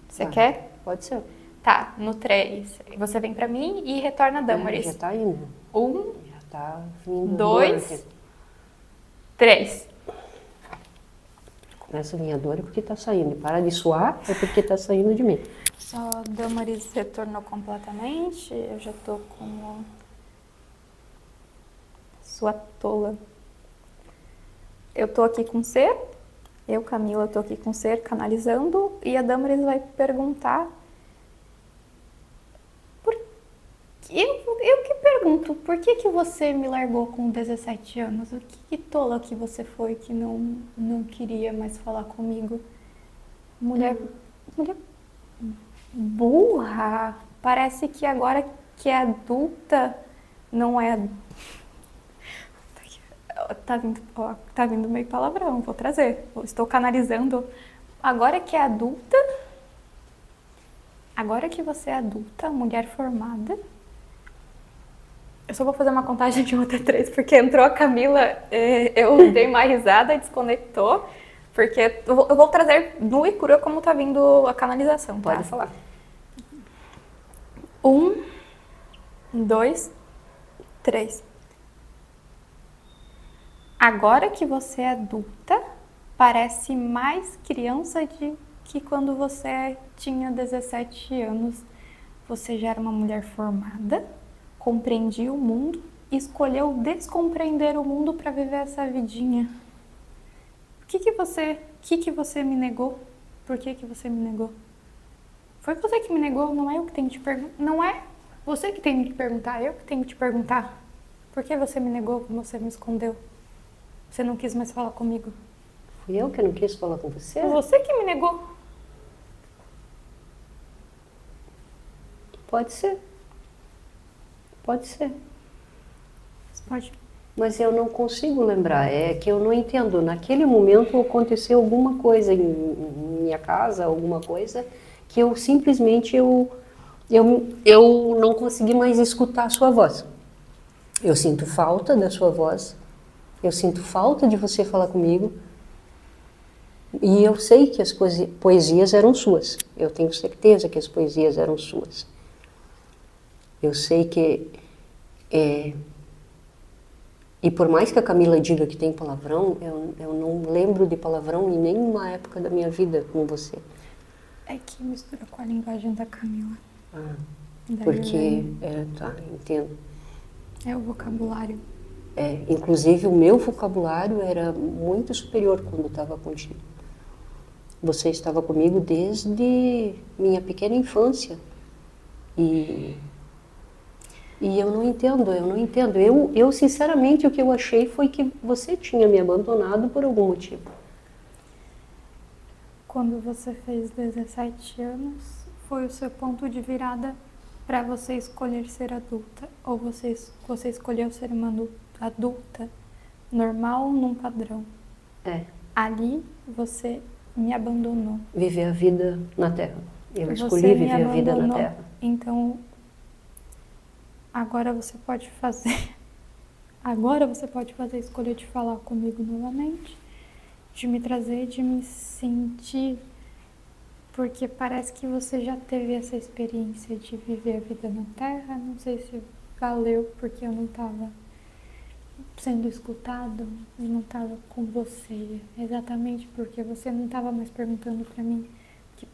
Você quer? Pode ser. Tá, no 3. Você vem pra mim e retorna a Damaris. Já tá indo. 1, Já tá vindo. 2, 3. Começa a minha dor é porque tá saindo. Para de suar é porque tá saindo de mim. Só Damaris retornou completamente. Eu já tô com sua tola. Eu tô aqui com o ser. Eu, Camila, tô aqui com o ser canalizando. E a Damaris vai perguntar. eu que pergunto, por que você me largou com 17 anos? O que tola que você foi que não queria mais falar comigo? Mulher burra. Parece que agora que é adulta, não é... Tá vindo meio palavrão, vou trazer. Estou canalizando. Agora que é adulta, agora que você é adulta, mulher formada... Eu só vou fazer uma contagem de 1 até 3, porque entrou a Camila, eu dei uma risada e desconectou, porque eu vou trazer nua e crua como tá vindo a canalização, tá? Pode falar. 1, 2, 3. Agora que você é adulta, parece mais criança que quando você tinha 17 anos. Você já era uma mulher formada, compreendia o mundo e escolheu descompreender o mundo para viver essa vidinha. O que você me negou? Por que você me negou? Foi você que me negou, não é eu que tenho que te perguntar. Não é você que tem que perguntar, é eu que tenho que te perguntar. Por que você me negou? Você me escondeu? Você não quis mais falar comigo? Fui eu que não quis falar com você? Foi você que me negou. Pode ser. Pode ser. Pode. Mas eu não consigo lembrar, é que eu não entendo. Naquele momento aconteceu alguma coisa em minha casa, alguma coisa, que eu simplesmente eu não consegui mais escutar a sua voz. Eu sinto falta da sua voz, eu sinto falta de você falar comigo, e eu sei que as poesias eram suas. Eu tenho certeza que as poesias eram suas. Eu sei que... E por mais que a Camila diga que tem palavrão, eu não lembro de palavrão em nenhuma época da minha vida com você. É que mistura com a linguagem da Camila. Porque... tá, entendo. É o vocabulário. Inclusive o meu vocabulário era muito superior quando estava contigo. Você estava comigo desde minha pequena infância. E eu não entendo. Eu sinceramente, o que eu achei foi que você tinha me abandonado por algum motivo. Quando você fez 17 anos, foi o seu ponto de virada para você escolher ser adulta? Ou você escolheu ser uma adulta normal num padrão? Ali você me abandonou. Viver a vida na Terra. Eu escolhi viver a vida na Terra. Então, agora você pode fazer a escolha de falar comigo novamente, de me trazer, de me sentir, porque parece que você já teve essa experiência de viver a vida na Terra. Não sei se valeu, porque eu não estava sendo escutado, eu não estava com você, exatamente porque você não estava mais perguntando para mim que,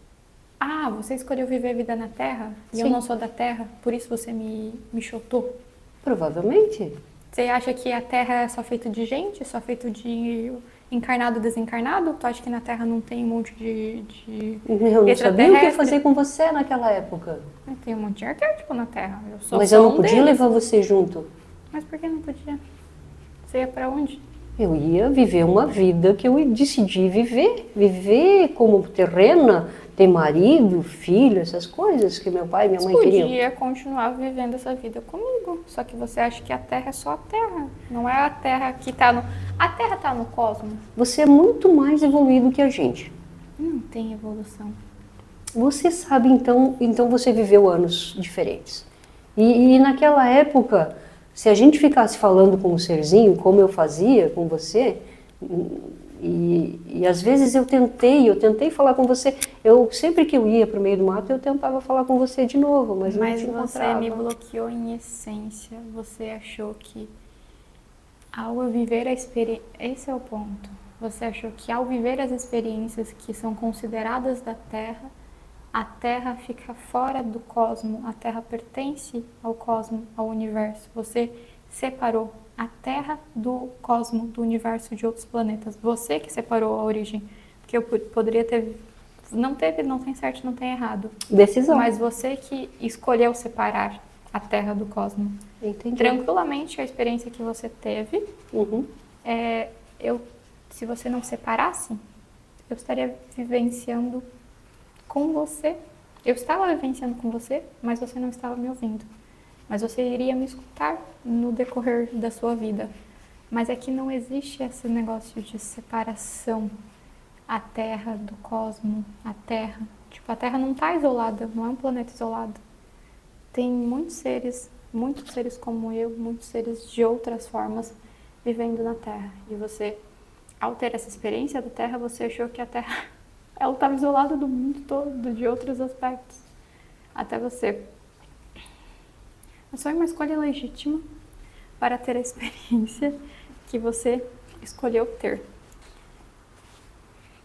você escolheu viver a vida na Terra e Sim. eu não sou da Terra, por isso você me chotou? Provavelmente. Você acha que a Terra é só feita de gente, só feito de encarnado e desencarnado? Tu acha que na Terra não tem um monte de Eu não sabia o que fazer com você naquela época. Tem um monte de arquétipo na Terra. Mas eu não podia levar você junto. Mas por que não podia? Você ia pra onde? Eu ia viver uma vida que eu decidi viver. Viver como terrena, ter marido, filho, essas coisas que meu pai e minha mãe queriam. Podia continuar vivendo essa vida comigo. Só que você acha que a Terra é só a Terra. Não é a Terra que tá no... A Terra tá no cosmos. Você é muito mais evoluído que a gente. Não tem evolução. Você sabe, então você viveu anos diferentes. E naquela época, se a gente ficasse falando com um serzinho, como eu fazia com você, e às vezes eu tentei falar com você, sempre que eu ia para o meio do mato, eu tentava falar com você de novo, mas não te encontrava. Você me bloqueou em essência. Você achou que ao viver a experiência... Esse é o ponto. Você achou que ao viver as experiências que são consideradas da Terra, a Terra fica fora do cosmo, a Terra pertence ao cosmo, ao universo. Você separou a Terra do cosmo, do universo, de outros planetas. Você que separou a origem. Porque eu poderia ter... Não tem certo, não tem errado. Decisão. Mas você que escolheu separar a Terra do cosmos. Entendi. Tranquilamente, a experiência que você teve, Uhum. se você não separasse, eu estaria vivenciando com você. Eu estava vivenciando com você, mas você não estava me ouvindo. Mas você iria me escutar no decorrer da sua vida. Mas é que não existe esse negócio de separação. A Terra do cosmos, a Terra. Tipo, a Terra não está isolada, não é um planeta isolado. Tem muitos seres como eu, muitos seres de outras formas vivendo na Terra. E você, ao ter essa experiência da Terra, você achou que a Terra ela estava isolada do mundo todo, de outros aspectos. Até você. Mas foi uma escolha legítima para ter a experiência que você escolheu ter.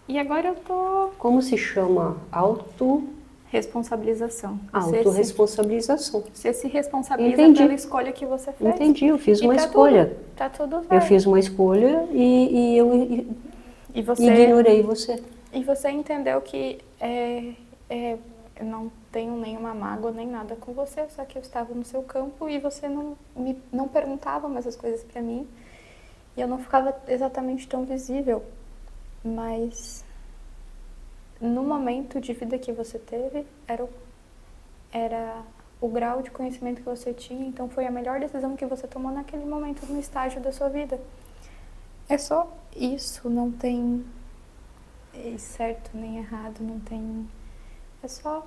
E agora eu tô... Como se chama? Responsabilização. Autorresponsabilização. Você se responsabiliza Entendi. pela escolha que você fez. Entendi, eu fiz uma tá escolha. Tá tudo certo. Eu fiz uma escolha e eu E você... ignorei você. E você entendeu que eu não tenho nenhuma mágoa nem nada com você, só que eu estava no seu campo e você não perguntava mais as coisas pra mim. E eu não ficava exatamente tão visível. Mas no momento de vida que você teve, era o grau de conhecimento que você tinha, então foi a melhor decisão que você tomou naquele momento, no estágio da sua vida. É só isso, não tem certo nem errado, não tem... É só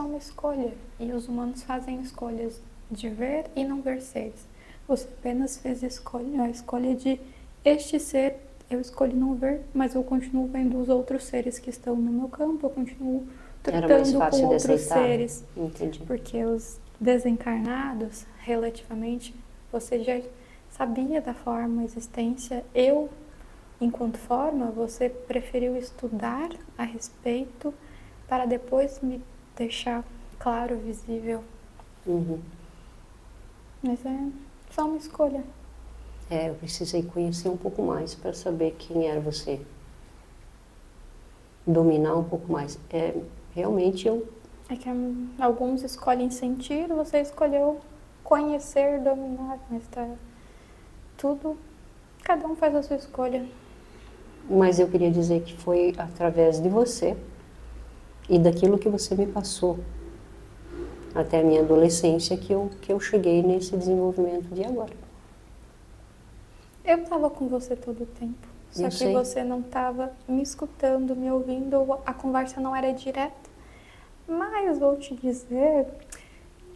uma escolha. E os humanos fazem escolhas de ver e não ver seres. Você apenas fez a escolha de este ser, eu escolhi não ver, mas eu continuo vendo os outros seres que estão no meu campo, eu continuo tratando com outros seres. Entendi. Porque os desencarnados, relativamente, você já sabia da forma, existência. Eu, enquanto forma, você preferiu estudar a respeito para depois me deixar claro, visível. Uhum. Mas é só uma escolha. Eu precisei conhecer um pouco mais para saber quem era você. Dominar um pouco mais. Realmente eu... É que alguns escolhem sentir, você escolheu conhecer, dominar, mas tá tudo... Cada um faz a sua escolha. Mas eu queria dizer que foi através de você e daquilo que você me passou até a minha adolescência que eu cheguei nesse desenvolvimento de agora. Eu estava com você todo o tempo, só que você não estava me escutando, me ouvindo, a conversa não era direta. Mas vou te dizer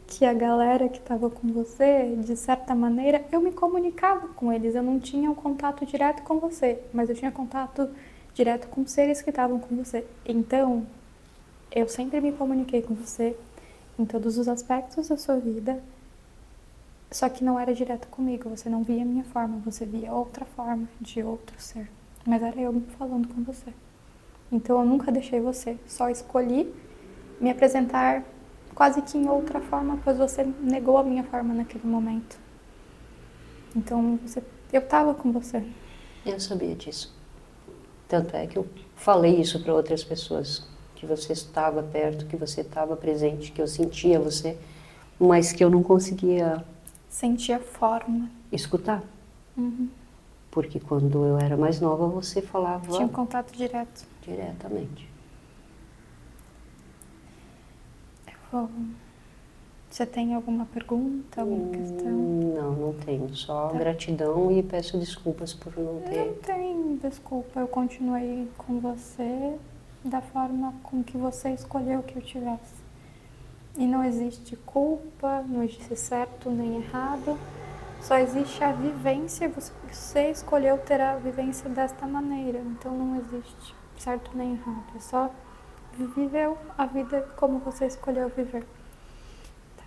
que a galera que estava com você, de certa maneira, eu me comunicava com eles. Eu não tinha um contato direto com você, mas eu tinha contato direto com seres que estavam com você. Então, eu sempre me comuniquei com você em todos os aspectos da sua vida, só que não era direto comigo. Você não via a minha forma, você via outra forma de outro ser. Mas era eu falando com você. Então, eu nunca deixei você. Só escolhi me apresentar quase que em outra forma, pois você negou a minha forma naquele momento. Então, eu estava com você. Eu sabia disso. Tanto é que eu falei isso para outras pessoas, que você estava perto, que você estava presente, que eu sentia você, mas que eu não conseguia... Sentia forma. Escutar. Uhum. Porque quando eu era mais nova, você falava... Tinha um contato direto. Diretamente. Você tem alguma pergunta, alguma questão? Não tenho. Só gratidão e peço desculpas por não ter... Não tem desculpa. Eu continuei com você da forma com que você escolheu que eu tivesse. E não existe culpa, não existe certo nem errado. Só existe a vivência. Você escolheu ter a vivência desta maneira. Então não existe certo nem errado. É só... viveu a vida como você escolheu viver. Tá.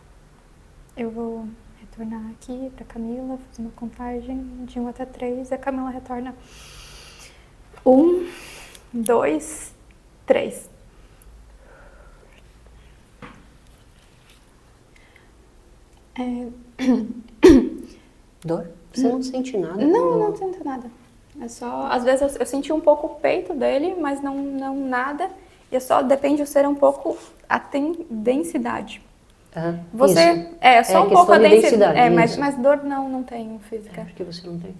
Eu vou retornar aqui para Camila, fazer uma contagem de 1 até 3. A Camila retorna 1, 2, 3. Dor? Você não sente nada? Não sinto nada. É só, às vezes eu senti um pouco o peito dele, mas não nada. E só depende de ser um pouco a densidade. Você é só um pouco a densidade. Mas dor não tem física. Porque você não tem.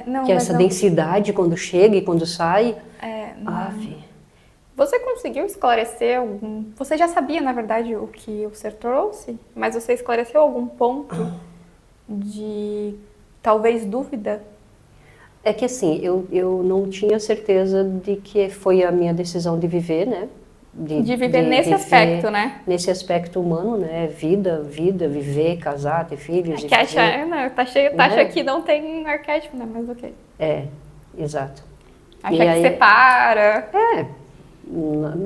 Não, que essa densidade, quando chega e quando sai... Você conseguiu esclarecer algum... Você já sabia, na verdade, o que o ser trouxe? Mas você esclareceu algum ponto de, talvez, dúvida? É que assim, eu não tinha certeza de que foi a minha decisão de viver, né? De viver nesse aspecto, né? Nesse aspecto humano, né? Vida, viver, casar, ter filhos. Que acha que não tem arquétipo, né? Mas ok. Exato. Acha que separa.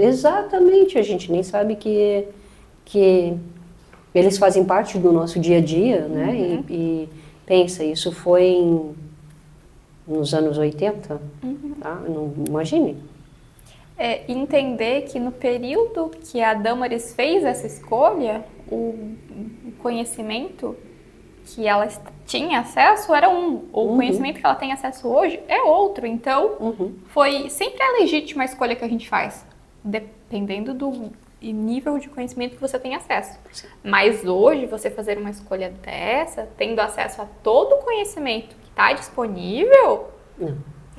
Exatamente. A gente nem sabe que eles fazem parte do nosso dia a dia, né? E pensa, isso foi nos anos 80, tá? Não, imagine. Entender que no período que a Damaris fez essa escolha, o conhecimento que ela tinha acesso era o conhecimento que ela tem acesso hoje é outro. Então, foi sempre a legítima escolha que a gente faz, dependendo do nível de conhecimento que você tem acesso. Mas hoje, você fazer uma escolha dessa, tendo acesso a todo o conhecimento que está disponível...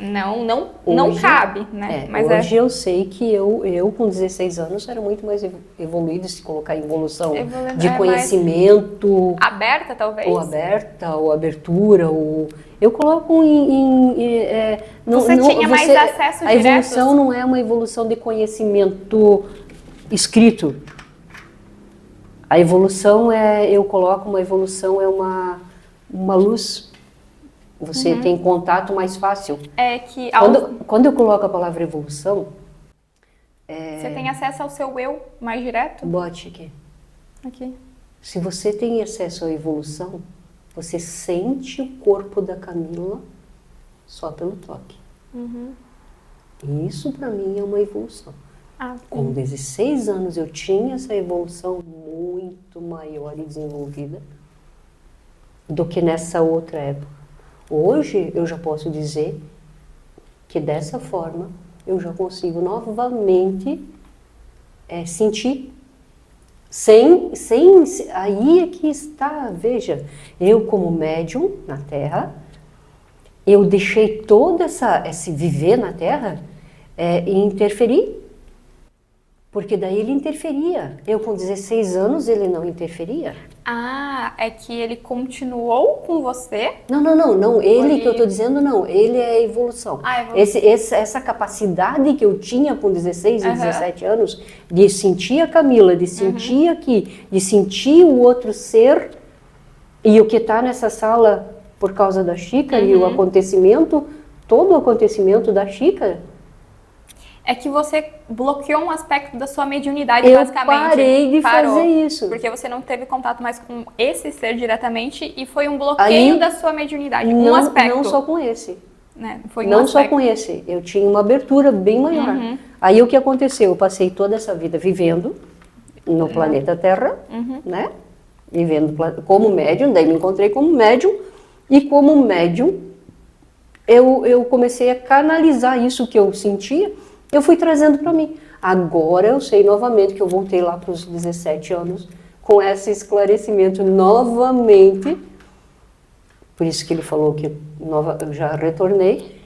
Não cabe, né? Mas hoje eu sei que eu com 16 anos era muito mais evoluída, se colocar em evolução de conhecimento. Aberta, talvez? Ou abertura, eu coloco você tinha mais acesso direto? A evolução não é uma evolução de conhecimento escrito. A evolução eu coloco uma evolução, uma luz. Você tem contato mais fácil. Quando eu coloco a palavra evolução... Você tem acesso ao seu eu mais direto? Bote aqui. Se você tem acesso à evolução, você sente o corpo da Camila só pelo toque. Isso para mim é uma evolução. Com 16 anos eu tinha essa evolução muito maior e desenvolvida do que nessa outra época. Hoje eu já posso dizer que dessa forma eu já consigo novamente sentir aí é que está, veja, eu como médium na Terra, eu deixei todo esse viver na Terra e interferir, porque daí ele interferia. Eu com 16 anos ele não interferia. É que ele continuou com você? Não. Ele que eu estou dizendo, não. Ele é a evolução. Essa capacidade que eu tinha com 16 e 17 anos de sentir a Camila, de sentir aqui, de sentir o outro ser e o que está nessa sala por causa da xícara e o acontecimento, todo o acontecimento da xícara. É que você bloqueou um aspecto da sua mediunidade, basicamente. Eu parei de fazer isso. Porque você não teve contato mais com esse ser diretamente e foi um bloqueio da sua mediunidade. Um aspecto. Não só com esse. Foi não só com esse. Eu tinha uma abertura bem maior. Aí o que aconteceu? Eu passei toda essa vida vivendo no planeta Terra, né? Vivendo como médium, daí me encontrei como médium. E como médium, eu comecei a canalizar isso que eu sentia. Eu fui trazendo para mim. Agora eu sei novamente que eu voltei lá para os 17 anos com esse esclarecimento novamente. Por isso que ele falou que eu já retornei.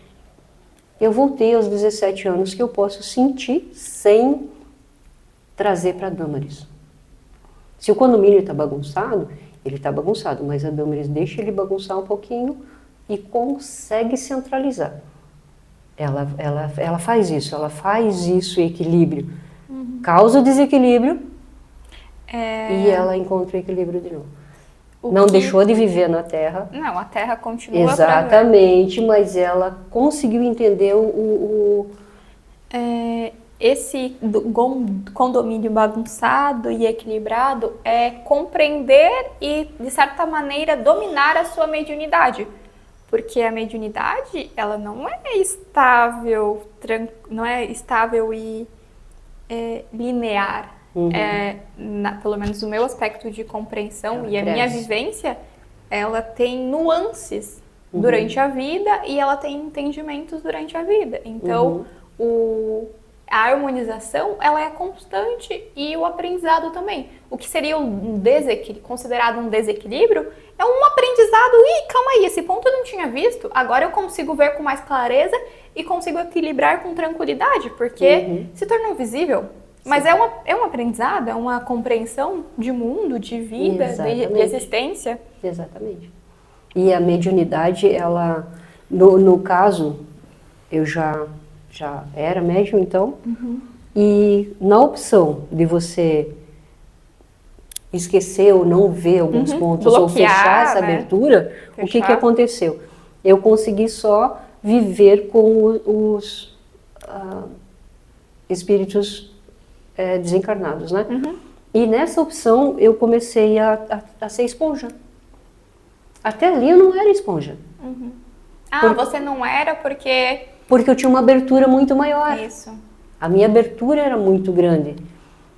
Eu voltei aos 17 anos que eu posso sentir sem trazer para a Damaris. Se o condomínio está bagunçado, ele está bagunçado, mas a Damaris deixa ele bagunçar um pouquinho e consegue centralizar. Ela faz isso em equilíbrio. Causa o desequilíbrio e ela encontra o equilíbrio de novo. Deixou de viver na Terra. Não, a Terra continua. Exatamente, mas ela conseguiu entender esse condomínio bagunçado e equilibrado é compreender e, de certa maneira, dominar a sua mediunidade. Porque a mediunidade, ela não é estável, e linear. Pelo menos o meu aspecto de compreensão e a minha vivência, ela tem nuances durante a vida e ela tem entendimentos durante a vida. Então, a harmonização, ela é constante e o aprendizado também. O que seria considerado um desequilíbrio é um aprendizado. Calma aí, esse ponto eu não tinha visto. Agora eu consigo ver com mais clareza e consigo equilibrar com tranquilidade, porque se tornou visível. Mas é um aprendizado, é uma compreensão de mundo, de vida, de existência. Exatamente. E a mediunidade, ela, no caso, eu já era médium, então, e na opção de você esquecer ou não ver alguns pontos, bloquear, ou fechar essa abertura, o que aconteceu? Eu consegui só viver com os espíritos desencarnados, né? E nessa opção eu comecei a ser esponja. Até ali eu não era esponja. Você não era porque... Porque eu tinha uma abertura muito maior. Isso. A minha abertura era muito grande.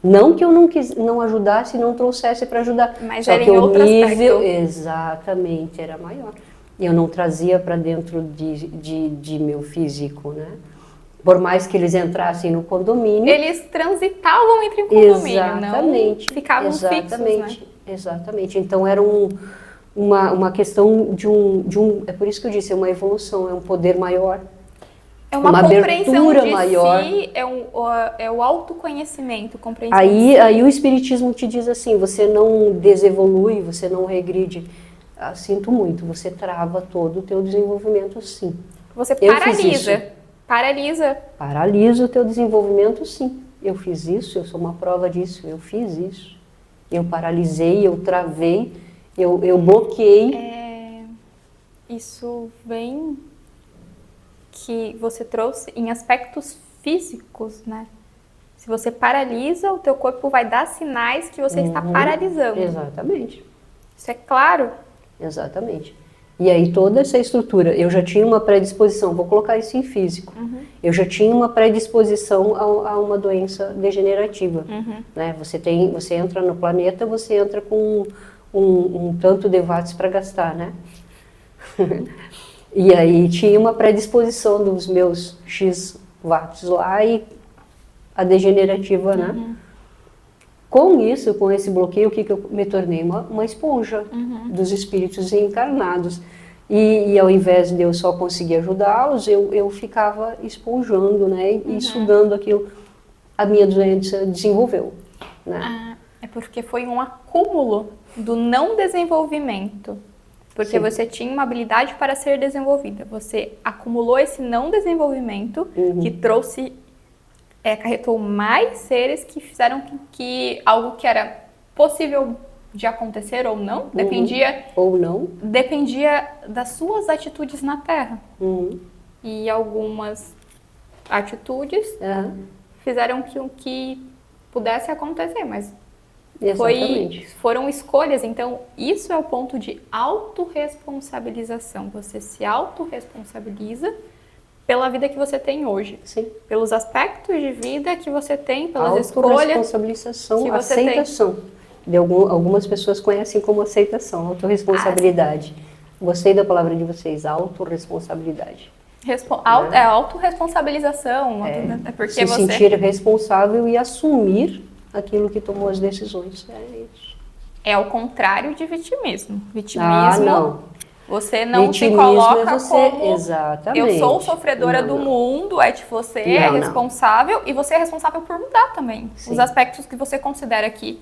Não que eu não ajudasse e não trouxesse para ajudar. Mas só era que em o outro nível, aspecto. exatamente, era maior. Eu não trazia para dentro de meu físico, né? Por mais que eles entrassem no condomínio. Eles transitavam entre o condomínio, exatamente, não ficavam fixos, né? Exatamente. Então era uma questão de um... É por isso que eu disse, é uma evolução, é um poder maior. É uma compreensão de maior. si, é o autoconhecimento, compreensão de Aí, si. aí o Espiritismo te diz assim, você não desevolui, você não regride. Sinto muito, você trava todo o teu desenvolvimento, sim. Você Eu fiz isso. Paralisa. Paralisa o teu desenvolvimento, sim. Eu fiz isso, eu sou uma prova disso, eu fiz isso. Eu paralisei, eu travei, eu bloqueei. Isso vem que você trouxe em aspectos físicos, né? Se você paralisa, o teu corpo vai dar sinais que você está paralisando. Exatamente. Isso é claro? Exatamente. E aí toda essa estrutura, eu já tinha uma predisposição, vou colocar isso em físico, eu já tinha uma predisposição a uma doença degenerativa. Né? Você entra no planeta, você entra com um tanto de watts para gastar, né? E aí tinha uma predisposição dos meus X watts lá e a degenerativa, né? Com isso, com esse bloqueio, o que eu me tornei? Uma esponja dos espíritos encarnados. E ao invés de eu só conseguir ajudá-los, eu ficava esponjando, né? E sugando aquilo. A minha doença desenvolveu, né? É porque foi um acúmulo do não desenvolvimento. Porque você tinha uma habilidade para ser desenvolvida. Você acumulou esse não desenvolvimento que trouxe... acarretou mais seres que fizeram que algo que era possível de acontecer ou não, dependia das suas atitudes na Terra. E algumas atitudes fizeram que pudesse acontecer, mas foram escolhas. Então, isso é o ponto de autorresponsabilização. Você se autorresponsabiliza pela vida que você tem hoje. Sim. Pelos aspectos de vida que você tem, pelas escolhas. Autorresponsabilização, aceitação. Algumas pessoas conhecem como aceitação, autorresponsabilidade. Gostei da palavra de vocês, autorresponsabilidade. Autorresponsabilização. Porque se sentir responsável e assumir aquilo que tomou as decisões. É isso. É o contrário de vitimismo. Não. Você não se Vitimismo coloca como exatamente. Eu sou sofredora do mundo, você é responsável e você é responsável por mudar também. Sim. Os aspectos que você considera que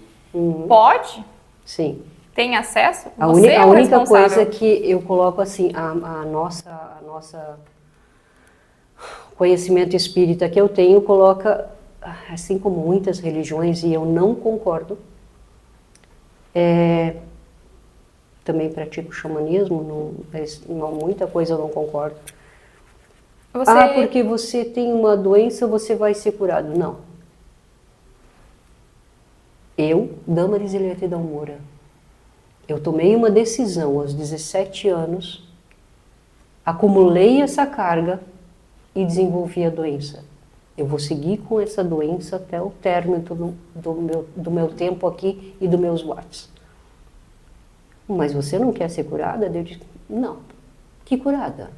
pode, sim, tem acesso, a você é o única responsável. coisa que eu coloco assim, a nossa conhecimento espírita que eu tenho coloca, assim como muitas religiões, e eu não concordo, também pratico xamanismo, muita coisa eu não concordo. Porque você tem uma doença, você vai ser curado. Não. Eu, Damaris Eliette Dalmoura, eu tomei uma decisão aos 17 anos, acumulei essa carga e desenvolvi a doença. Eu vou seguir com essa doença até o término do meu tempo aqui e dos meus watts. Mas você não quer ser curada? Eu disse, não. Que curada?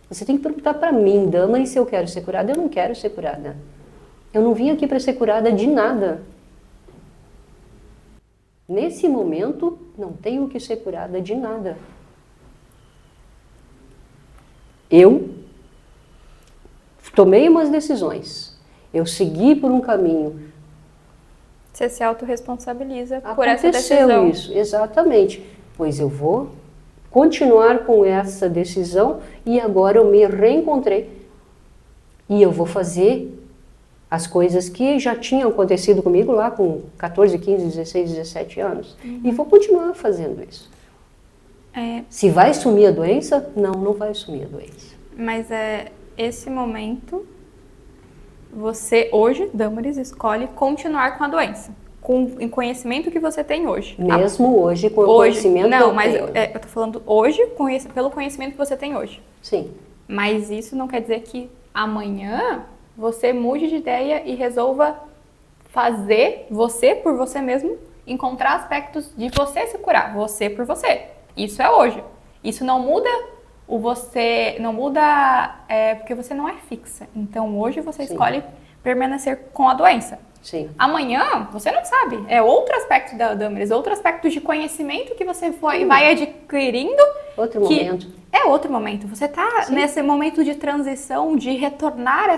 Você tem que perguntar para mim, Damaris, se eu quero ser curada. Eu não quero ser curada. Eu não vim aqui para ser curada de nada. Nesse momento, não tenho que ser curada de nada. Eu tomei umas decisões. Eu segui por um caminho. Você se autorresponsabiliza por essa Aconteceu decisão. isso, exatamente. Pois eu vou continuar com essa decisão e agora eu me reencontrei. E eu vou fazer as coisas que já tinham acontecido comigo lá com 14, 15, 16, 17 anos. E vou continuar fazendo isso. Se vai sumir a doença? Não, não vai sumir a doença. Mas esse momento, você hoje, Damaris, escolhe continuar com a doença. Com o conhecimento que você tem hoje. Mesmo hoje, com o conhecimento que eu mas tenho. eu tô falando hoje, pelo conhecimento que você tem hoje. Sim. Mas isso não quer dizer que amanhã você mude de ideia e resolva fazer você por você mesmo, encontrar aspectos de você se curar, você por você. Isso é hoje. Isso não muda o você, não muda porque você não é fixa. Então hoje você escolhe permanecer com a doença. Sim. Amanhã, você não sabe. É outro aspecto da Damaris, outro aspecto de conhecimento que você vai adquirindo. Outro momento. É outro momento. Você está nesse momento de transição, de retornar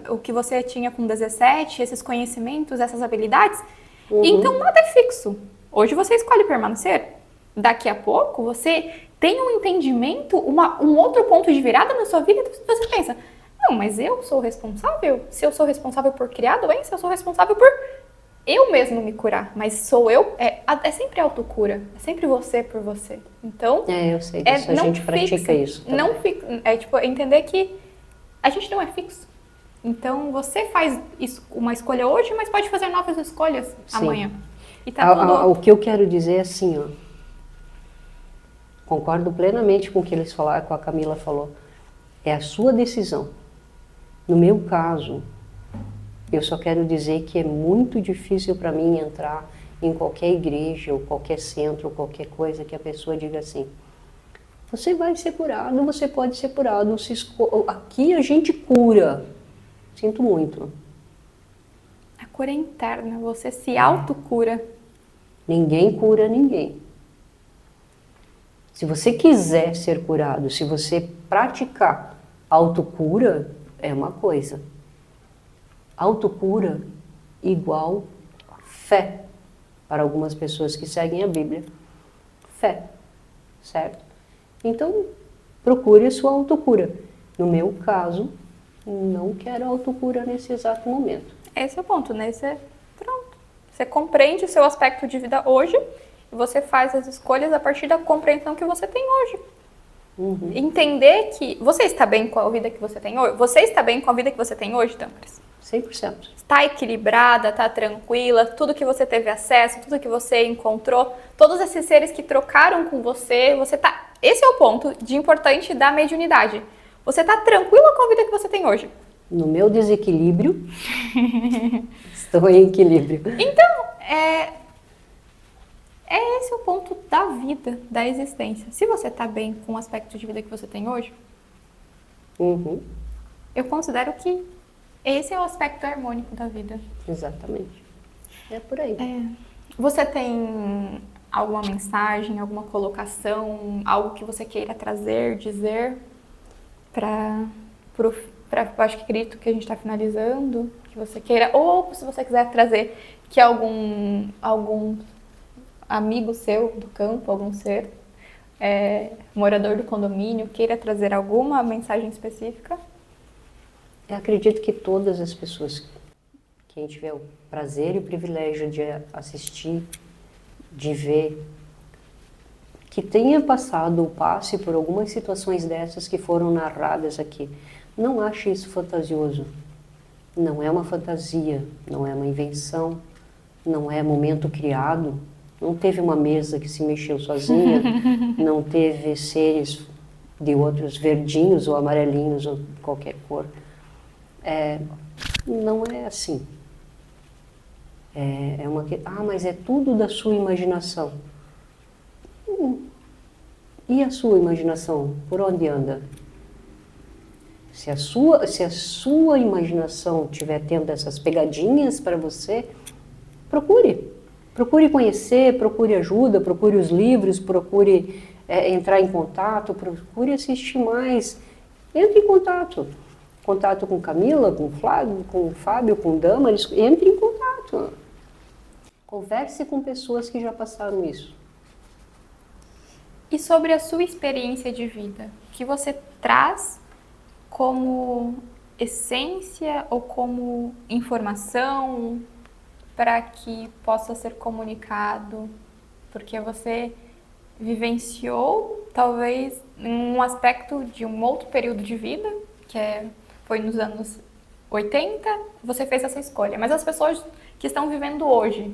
o que você tinha com 17, esses conhecimentos, essas habilidades. Então, nada é fixo. Hoje você escolhe permanecer. Daqui a pouco, você tem um entendimento, um outro ponto de virada na sua vida, você pensa... Não, mas eu sou responsável? Se eu sou responsável por criar a doença, eu sou responsável por eu mesmo me curar. Mas sou eu, é sempre autocura. É sempre você por você. Então... eu sei disso, a gente pratica isso. Também. Não fixa, entender que a gente não é fixo. Então, você faz uma escolha hoje, mas pode fazer novas escolhas amanhã. E tá tudo... O que eu quero dizer é assim, ó. Concordo plenamente com o que eles falaram, com a Camila falou. É a sua decisão. No meu caso, eu só quero dizer que é muito difícil para mim entrar em qualquer igreja, ou qualquer centro, ou qualquer coisa que a pessoa diga assim, você vai ser curado, você pode ser curado, aqui a gente cura. Sinto muito. A cura é interna, você se autocura. Ninguém cura ninguém. Se você quiser ser curado, se você praticar autocura, é uma coisa. Autocura igual fé. Para algumas pessoas que seguem a Bíblia. Fé. Certo? Então, procure a sua autocura. No meu caso, não quero autocura nesse exato momento. Esse é o ponto, né? Pronto. Você compreende o seu aspecto de vida hoje e você faz as escolhas a partir da compreensão que você tem hoje. Entender que você está bem com a vida que você tem hoje. Você está bem com a vida que você tem hoje, Damaris? 100%. Está equilibrada, está tranquila, tudo que você teve acesso, tudo que você encontrou, todos esses seres que trocaram com você, esse é o ponto de importante da mediunidade. Você está tranquila com a vida que você tem hoje? No meu desequilíbrio, estou em equilíbrio. Então, esse é o ponto da vida, da existência. Se você está bem com o aspecto de vida que você tem hoje, eu considero que esse é o aspecto harmônico da vida. Exatamente. É por aí. Você tem alguma mensagem, alguma colocação, algo que você queira trazer, dizer para acho que acredito que a gente está finalizando, que você queira, ou se você quiser trazer que algum amigo seu do campo, algum ser morador do condomínio queira trazer alguma mensagem específica? Eu acredito que todas as pessoas, quem tiver o prazer e o privilégio de assistir, de ver, que tenha passado ou passe por algumas situações dessas que foram narradas aqui, não ache isso fantasioso. Não é uma fantasia, não é uma invenção, não é momento criado. Não teve uma mesa que se mexeu sozinha, não teve seres de outros verdinhos ou amarelinhos ou qualquer cor. Não é assim. Mas é tudo da sua imaginação. E a sua imaginação, por onde anda? Se a sua imaginação estiver tendo essas pegadinhas para você, procure. Procure conhecer, procure ajuda, procure os livros, procure entrar em contato, procure assistir mais. Entre em contato. Contato com Camila, com o Fábio, com Damaris, entre em contato. Converse com pessoas que já passaram isso. E sobre a sua experiência de vida, o que você traz como essência ou como informação para que possa ser comunicado? Porque você vivenciou, talvez, um aspecto de um outro período de vida, foi nos anos 80, você fez essa escolha. Mas as pessoas que estão vivendo hoje,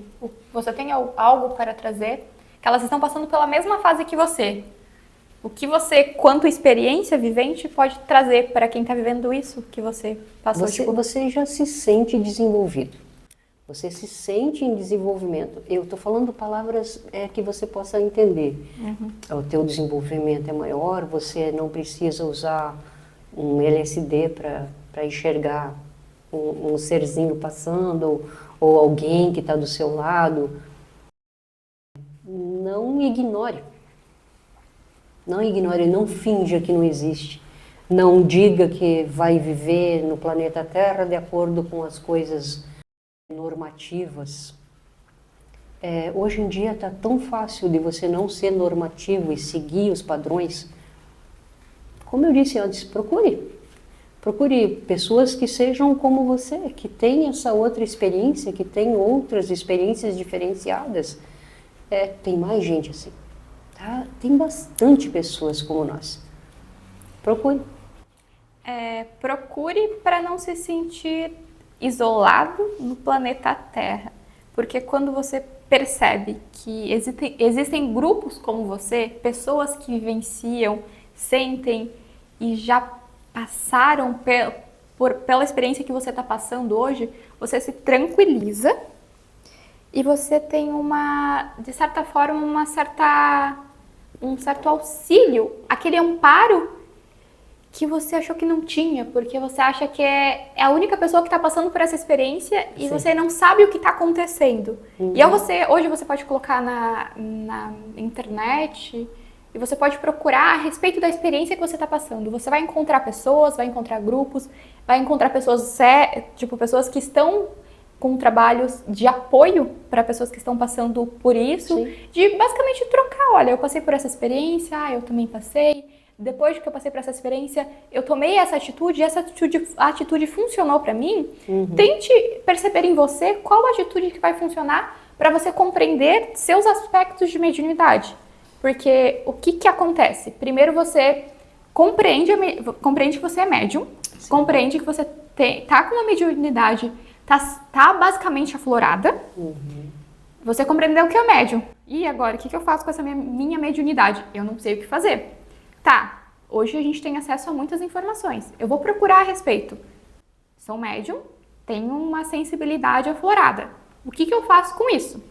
você tem algo para trazer? Que elas estão passando pela mesma fase que você. O que você, quanto experiência vivente, pode trazer para quem está vivendo isso que você passou? Você já se sente desenvolvido. Você se sente em desenvolvimento. Eu estou falando palavras que você possa entender. O teu desenvolvimento é maior, você não precisa usar um LSD para enxergar um serzinho passando ou alguém que está do seu lado. Não ignore. Não ignore, não finja que não existe. Não diga que vai viver no planeta Terra de acordo com as coisas normativas. Hoje em dia está tão fácil de você não ser normativo e seguir os padrões. Como eu disse antes, procure pessoas que sejam como você, que têm essa outra experiência, que têm outras experiências diferenciadas. Tem mais gente assim, tá? Tem bastante pessoas como nós. Procure. Procure para não se sentir isolado no planeta Terra. Porque quando você percebe que existem grupos como você, pessoas que vivenciam, sentem e já passaram pela experiência que você está passando hoje, você se tranquiliza e você tem de certa forma, um certo auxílio, aquele amparo que você achou que não tinha, porque você acha que é a única pessoa que está passando por essa experiência e você não sabe o que está acontecendo. E hoje você pode colocar na internet e você pode procurar a respeito da experiência que você está passando. Você vai encontrar pessoas, vai encontrar grupos, vai encontrar pessoas que estão com trabalhos de apoio para pessoas que estão passando por isso, de basicamente trocar. Olha, eu passei por essa experiência, eu também passei. Depois que eu passei por essa experiência, eu tomei essa atitude e essa atitude funcionou para mim. Tente perceber em você qual atitude que vai funcionar para você compreender seus aspectos de mediunidade. Porque o que acontece? Primeiro você compreende que você é médium, compreende que você tá com uma mediunidade, tá basicamente aflorada. Você compreendeu que é médium. E agora, o que eu faço com essa minha mediunidade? Eu não sei o que fazer. Tá, hoje a gente tem acesso a muitas informações. Eu vou procurar a respeito. Sou médium, tenho uma sensibilidade aflorada. O que eu faço com isso?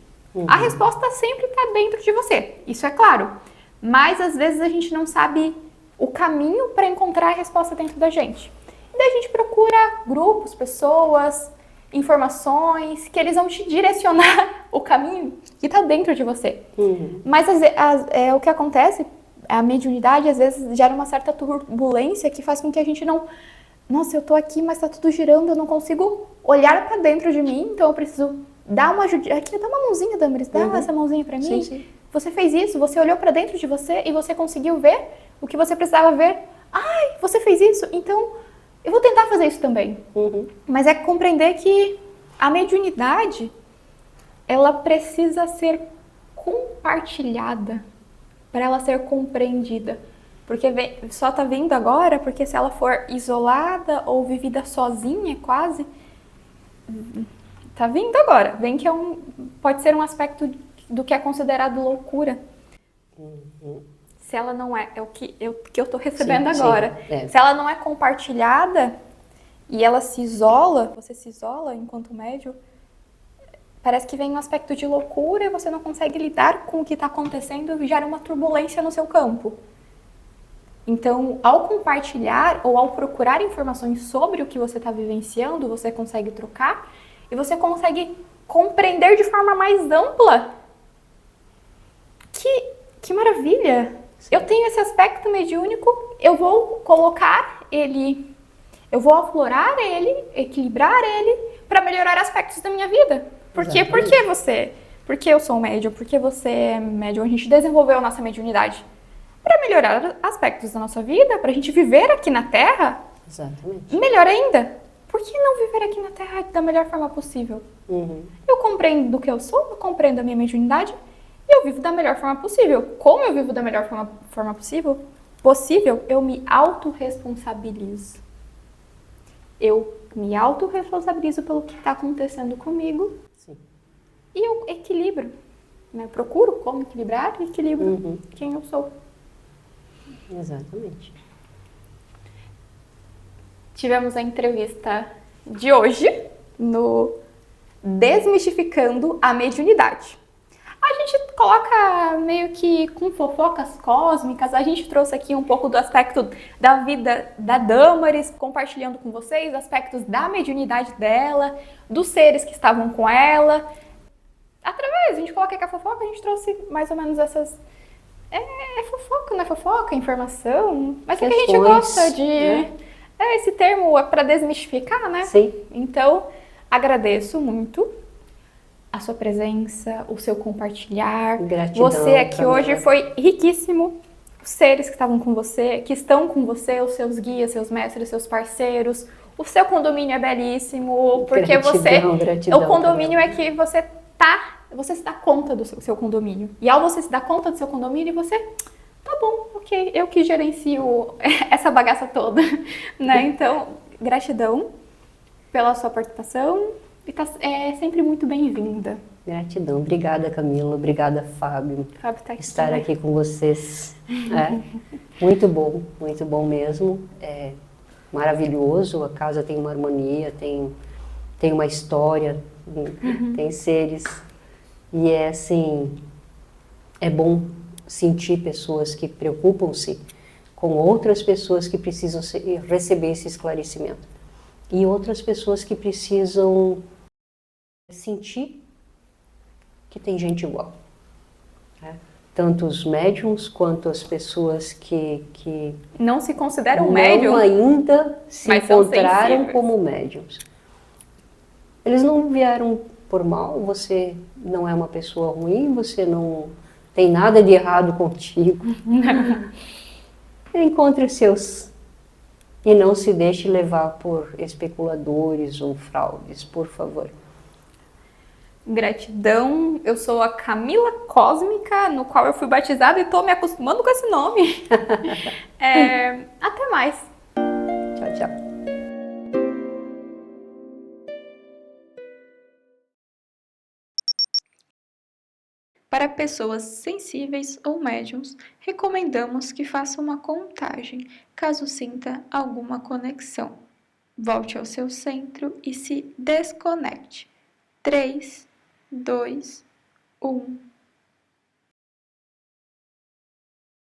A resposta sempre está dentro de você, isso é claro. Mas às vezes a gente não sabe o caminho para encontrar a resposta dentro da gente. E daí a gente procura grupos, pessoas, informações, que eles vão te direcionar o caminho que está dentro de você. Mas o que acontece... A mediunidade, às vezes, gera uma certa turbulência que faz com que a gente não... Nossa, eu tô aqui, mas tá tudo girando, eu não consigo olhar pra dentro de mim, então eu preciso dar uma ajudinha. Aqui, dá uma mãozinha, Damaris, dá essa mãozinha pra mim. Sim. Você fez isso, você olhou pra dentro de você e você conseguiu ver o que você precisava ver. Ai, você fez isso, então eu vou tentar fazer isso também. Mas é compreender que a mediunidade, ela precisa ser compartilhada para ela ser compreendida. Porque só tá vindo agora, porque se ela for isolada ou vivida sozinha, quase, tá vindo agora. Vem que pode ser um aspecto do que é considerado loucura. Se ela não é o que eu tô recebendo agora. Se ela não é compartilhada e ela se isola, você se isola enquanto médium, parece que vem um aspecto de loucura e você não consegue lidar com o que está acontecendo e gera uma turbulência no seu campo. Então, ao compartilhar ou ao procurar informações sobre o que você está vivenciando, você consegue trocar e você consegue compreender de forma mais ampla. Que maravilha! Eu tenho esse aspecto mediúnico, eu vou colocar ele, eu vou aflorar ele, equilibrar ele para melhorar aspectos da minha vida. Por que você? Porque eu sou médium, porque você é médium, a gente desenvolveu a nossa mediunidade para melhorar aspectos da nossa vida, para a gente viver aqui na Terra. Exatamente. Melhor ainda, por que não viver aqui na Terra da melhor forma possível? Eu compreendo do que eu sou, eu compreendo a minha mediunidade e eu vivo da melhor forma possível. Como eu vivo da melhor forma possível, eu me autorresponsabilizo. Eu me autorresponsabilizo pelo que está acontecendo comigo. Sim. E eu equilibro, né? Procuro como equilibrar e equilibro quem eu sou. Exatamente. Tivemos a entrevista de hoje no Desmistificando a Mediunidade. A gente coloca meio que com fofocas cósmicas, a gente trouxe aqui um pouco do aspecto da vida da Damaris, compartilhando com vocês aspectos da mediunidade dela, dos seres que estavam com ela. Através, a gente coloca aqui a fofoca, a gente trouxe mais ou menos essas... É fofoca, não é fofoca, é informação, mas é que a gente gosta de... Né? Esse termo é para desmistificar, né? Sim. Então, agradeço muito a sua presença, o seu compartilhar. Gratidão. Você aqui hoje foi riquíssimo. Os seres que estavam com você, que estão com você, os seus guias, seus mestres, seus parceiros. O seu condomínio é belíssimo, porque gratidão, o condomínio é que você se dá conta do seu condomínio. E ao você se dar conta do seu condomínio, você, tá bom, ok, eu que gerencio essa bagaça toda, né? Então, gratidão pela sua participação e é sempre muito bem-vinda. Gratidão, obrigada Camila, obrigada Fábio, Fábio tá aqui, estar aqui com vocês. Muito bom mesmo, é maravilhoso, a casa tem uma harmonia, tem uma história, tem seres. E é assim, é bom sentir pessoas que preocupam-se com outras pessoas que precisam receber esse esclarecimento. E outras pessoas que precisam sentir que tem gente igual. Né? Tanto os médiums quanto as pessoas que não se consideram médium, não ainda se encontraram como médiums. Eles não vieram por mal, você não é uma pessoa ruim, você não tem nada de errado contigo. Encontre seus e não se deixe levar por especuladores ou fraudes, por favor. Gratidão, eu sou a Camila Cósmica, no qual eu fui batizada e estou me acostumando com esse nome. Até mais. Tchau, tchau. Para pessoas sensíveis ou médiums, recomendamos que faça uma contagem, caso sinta alguma conexão. Volte ao seu centro e se desconecte. 3, 2, 1...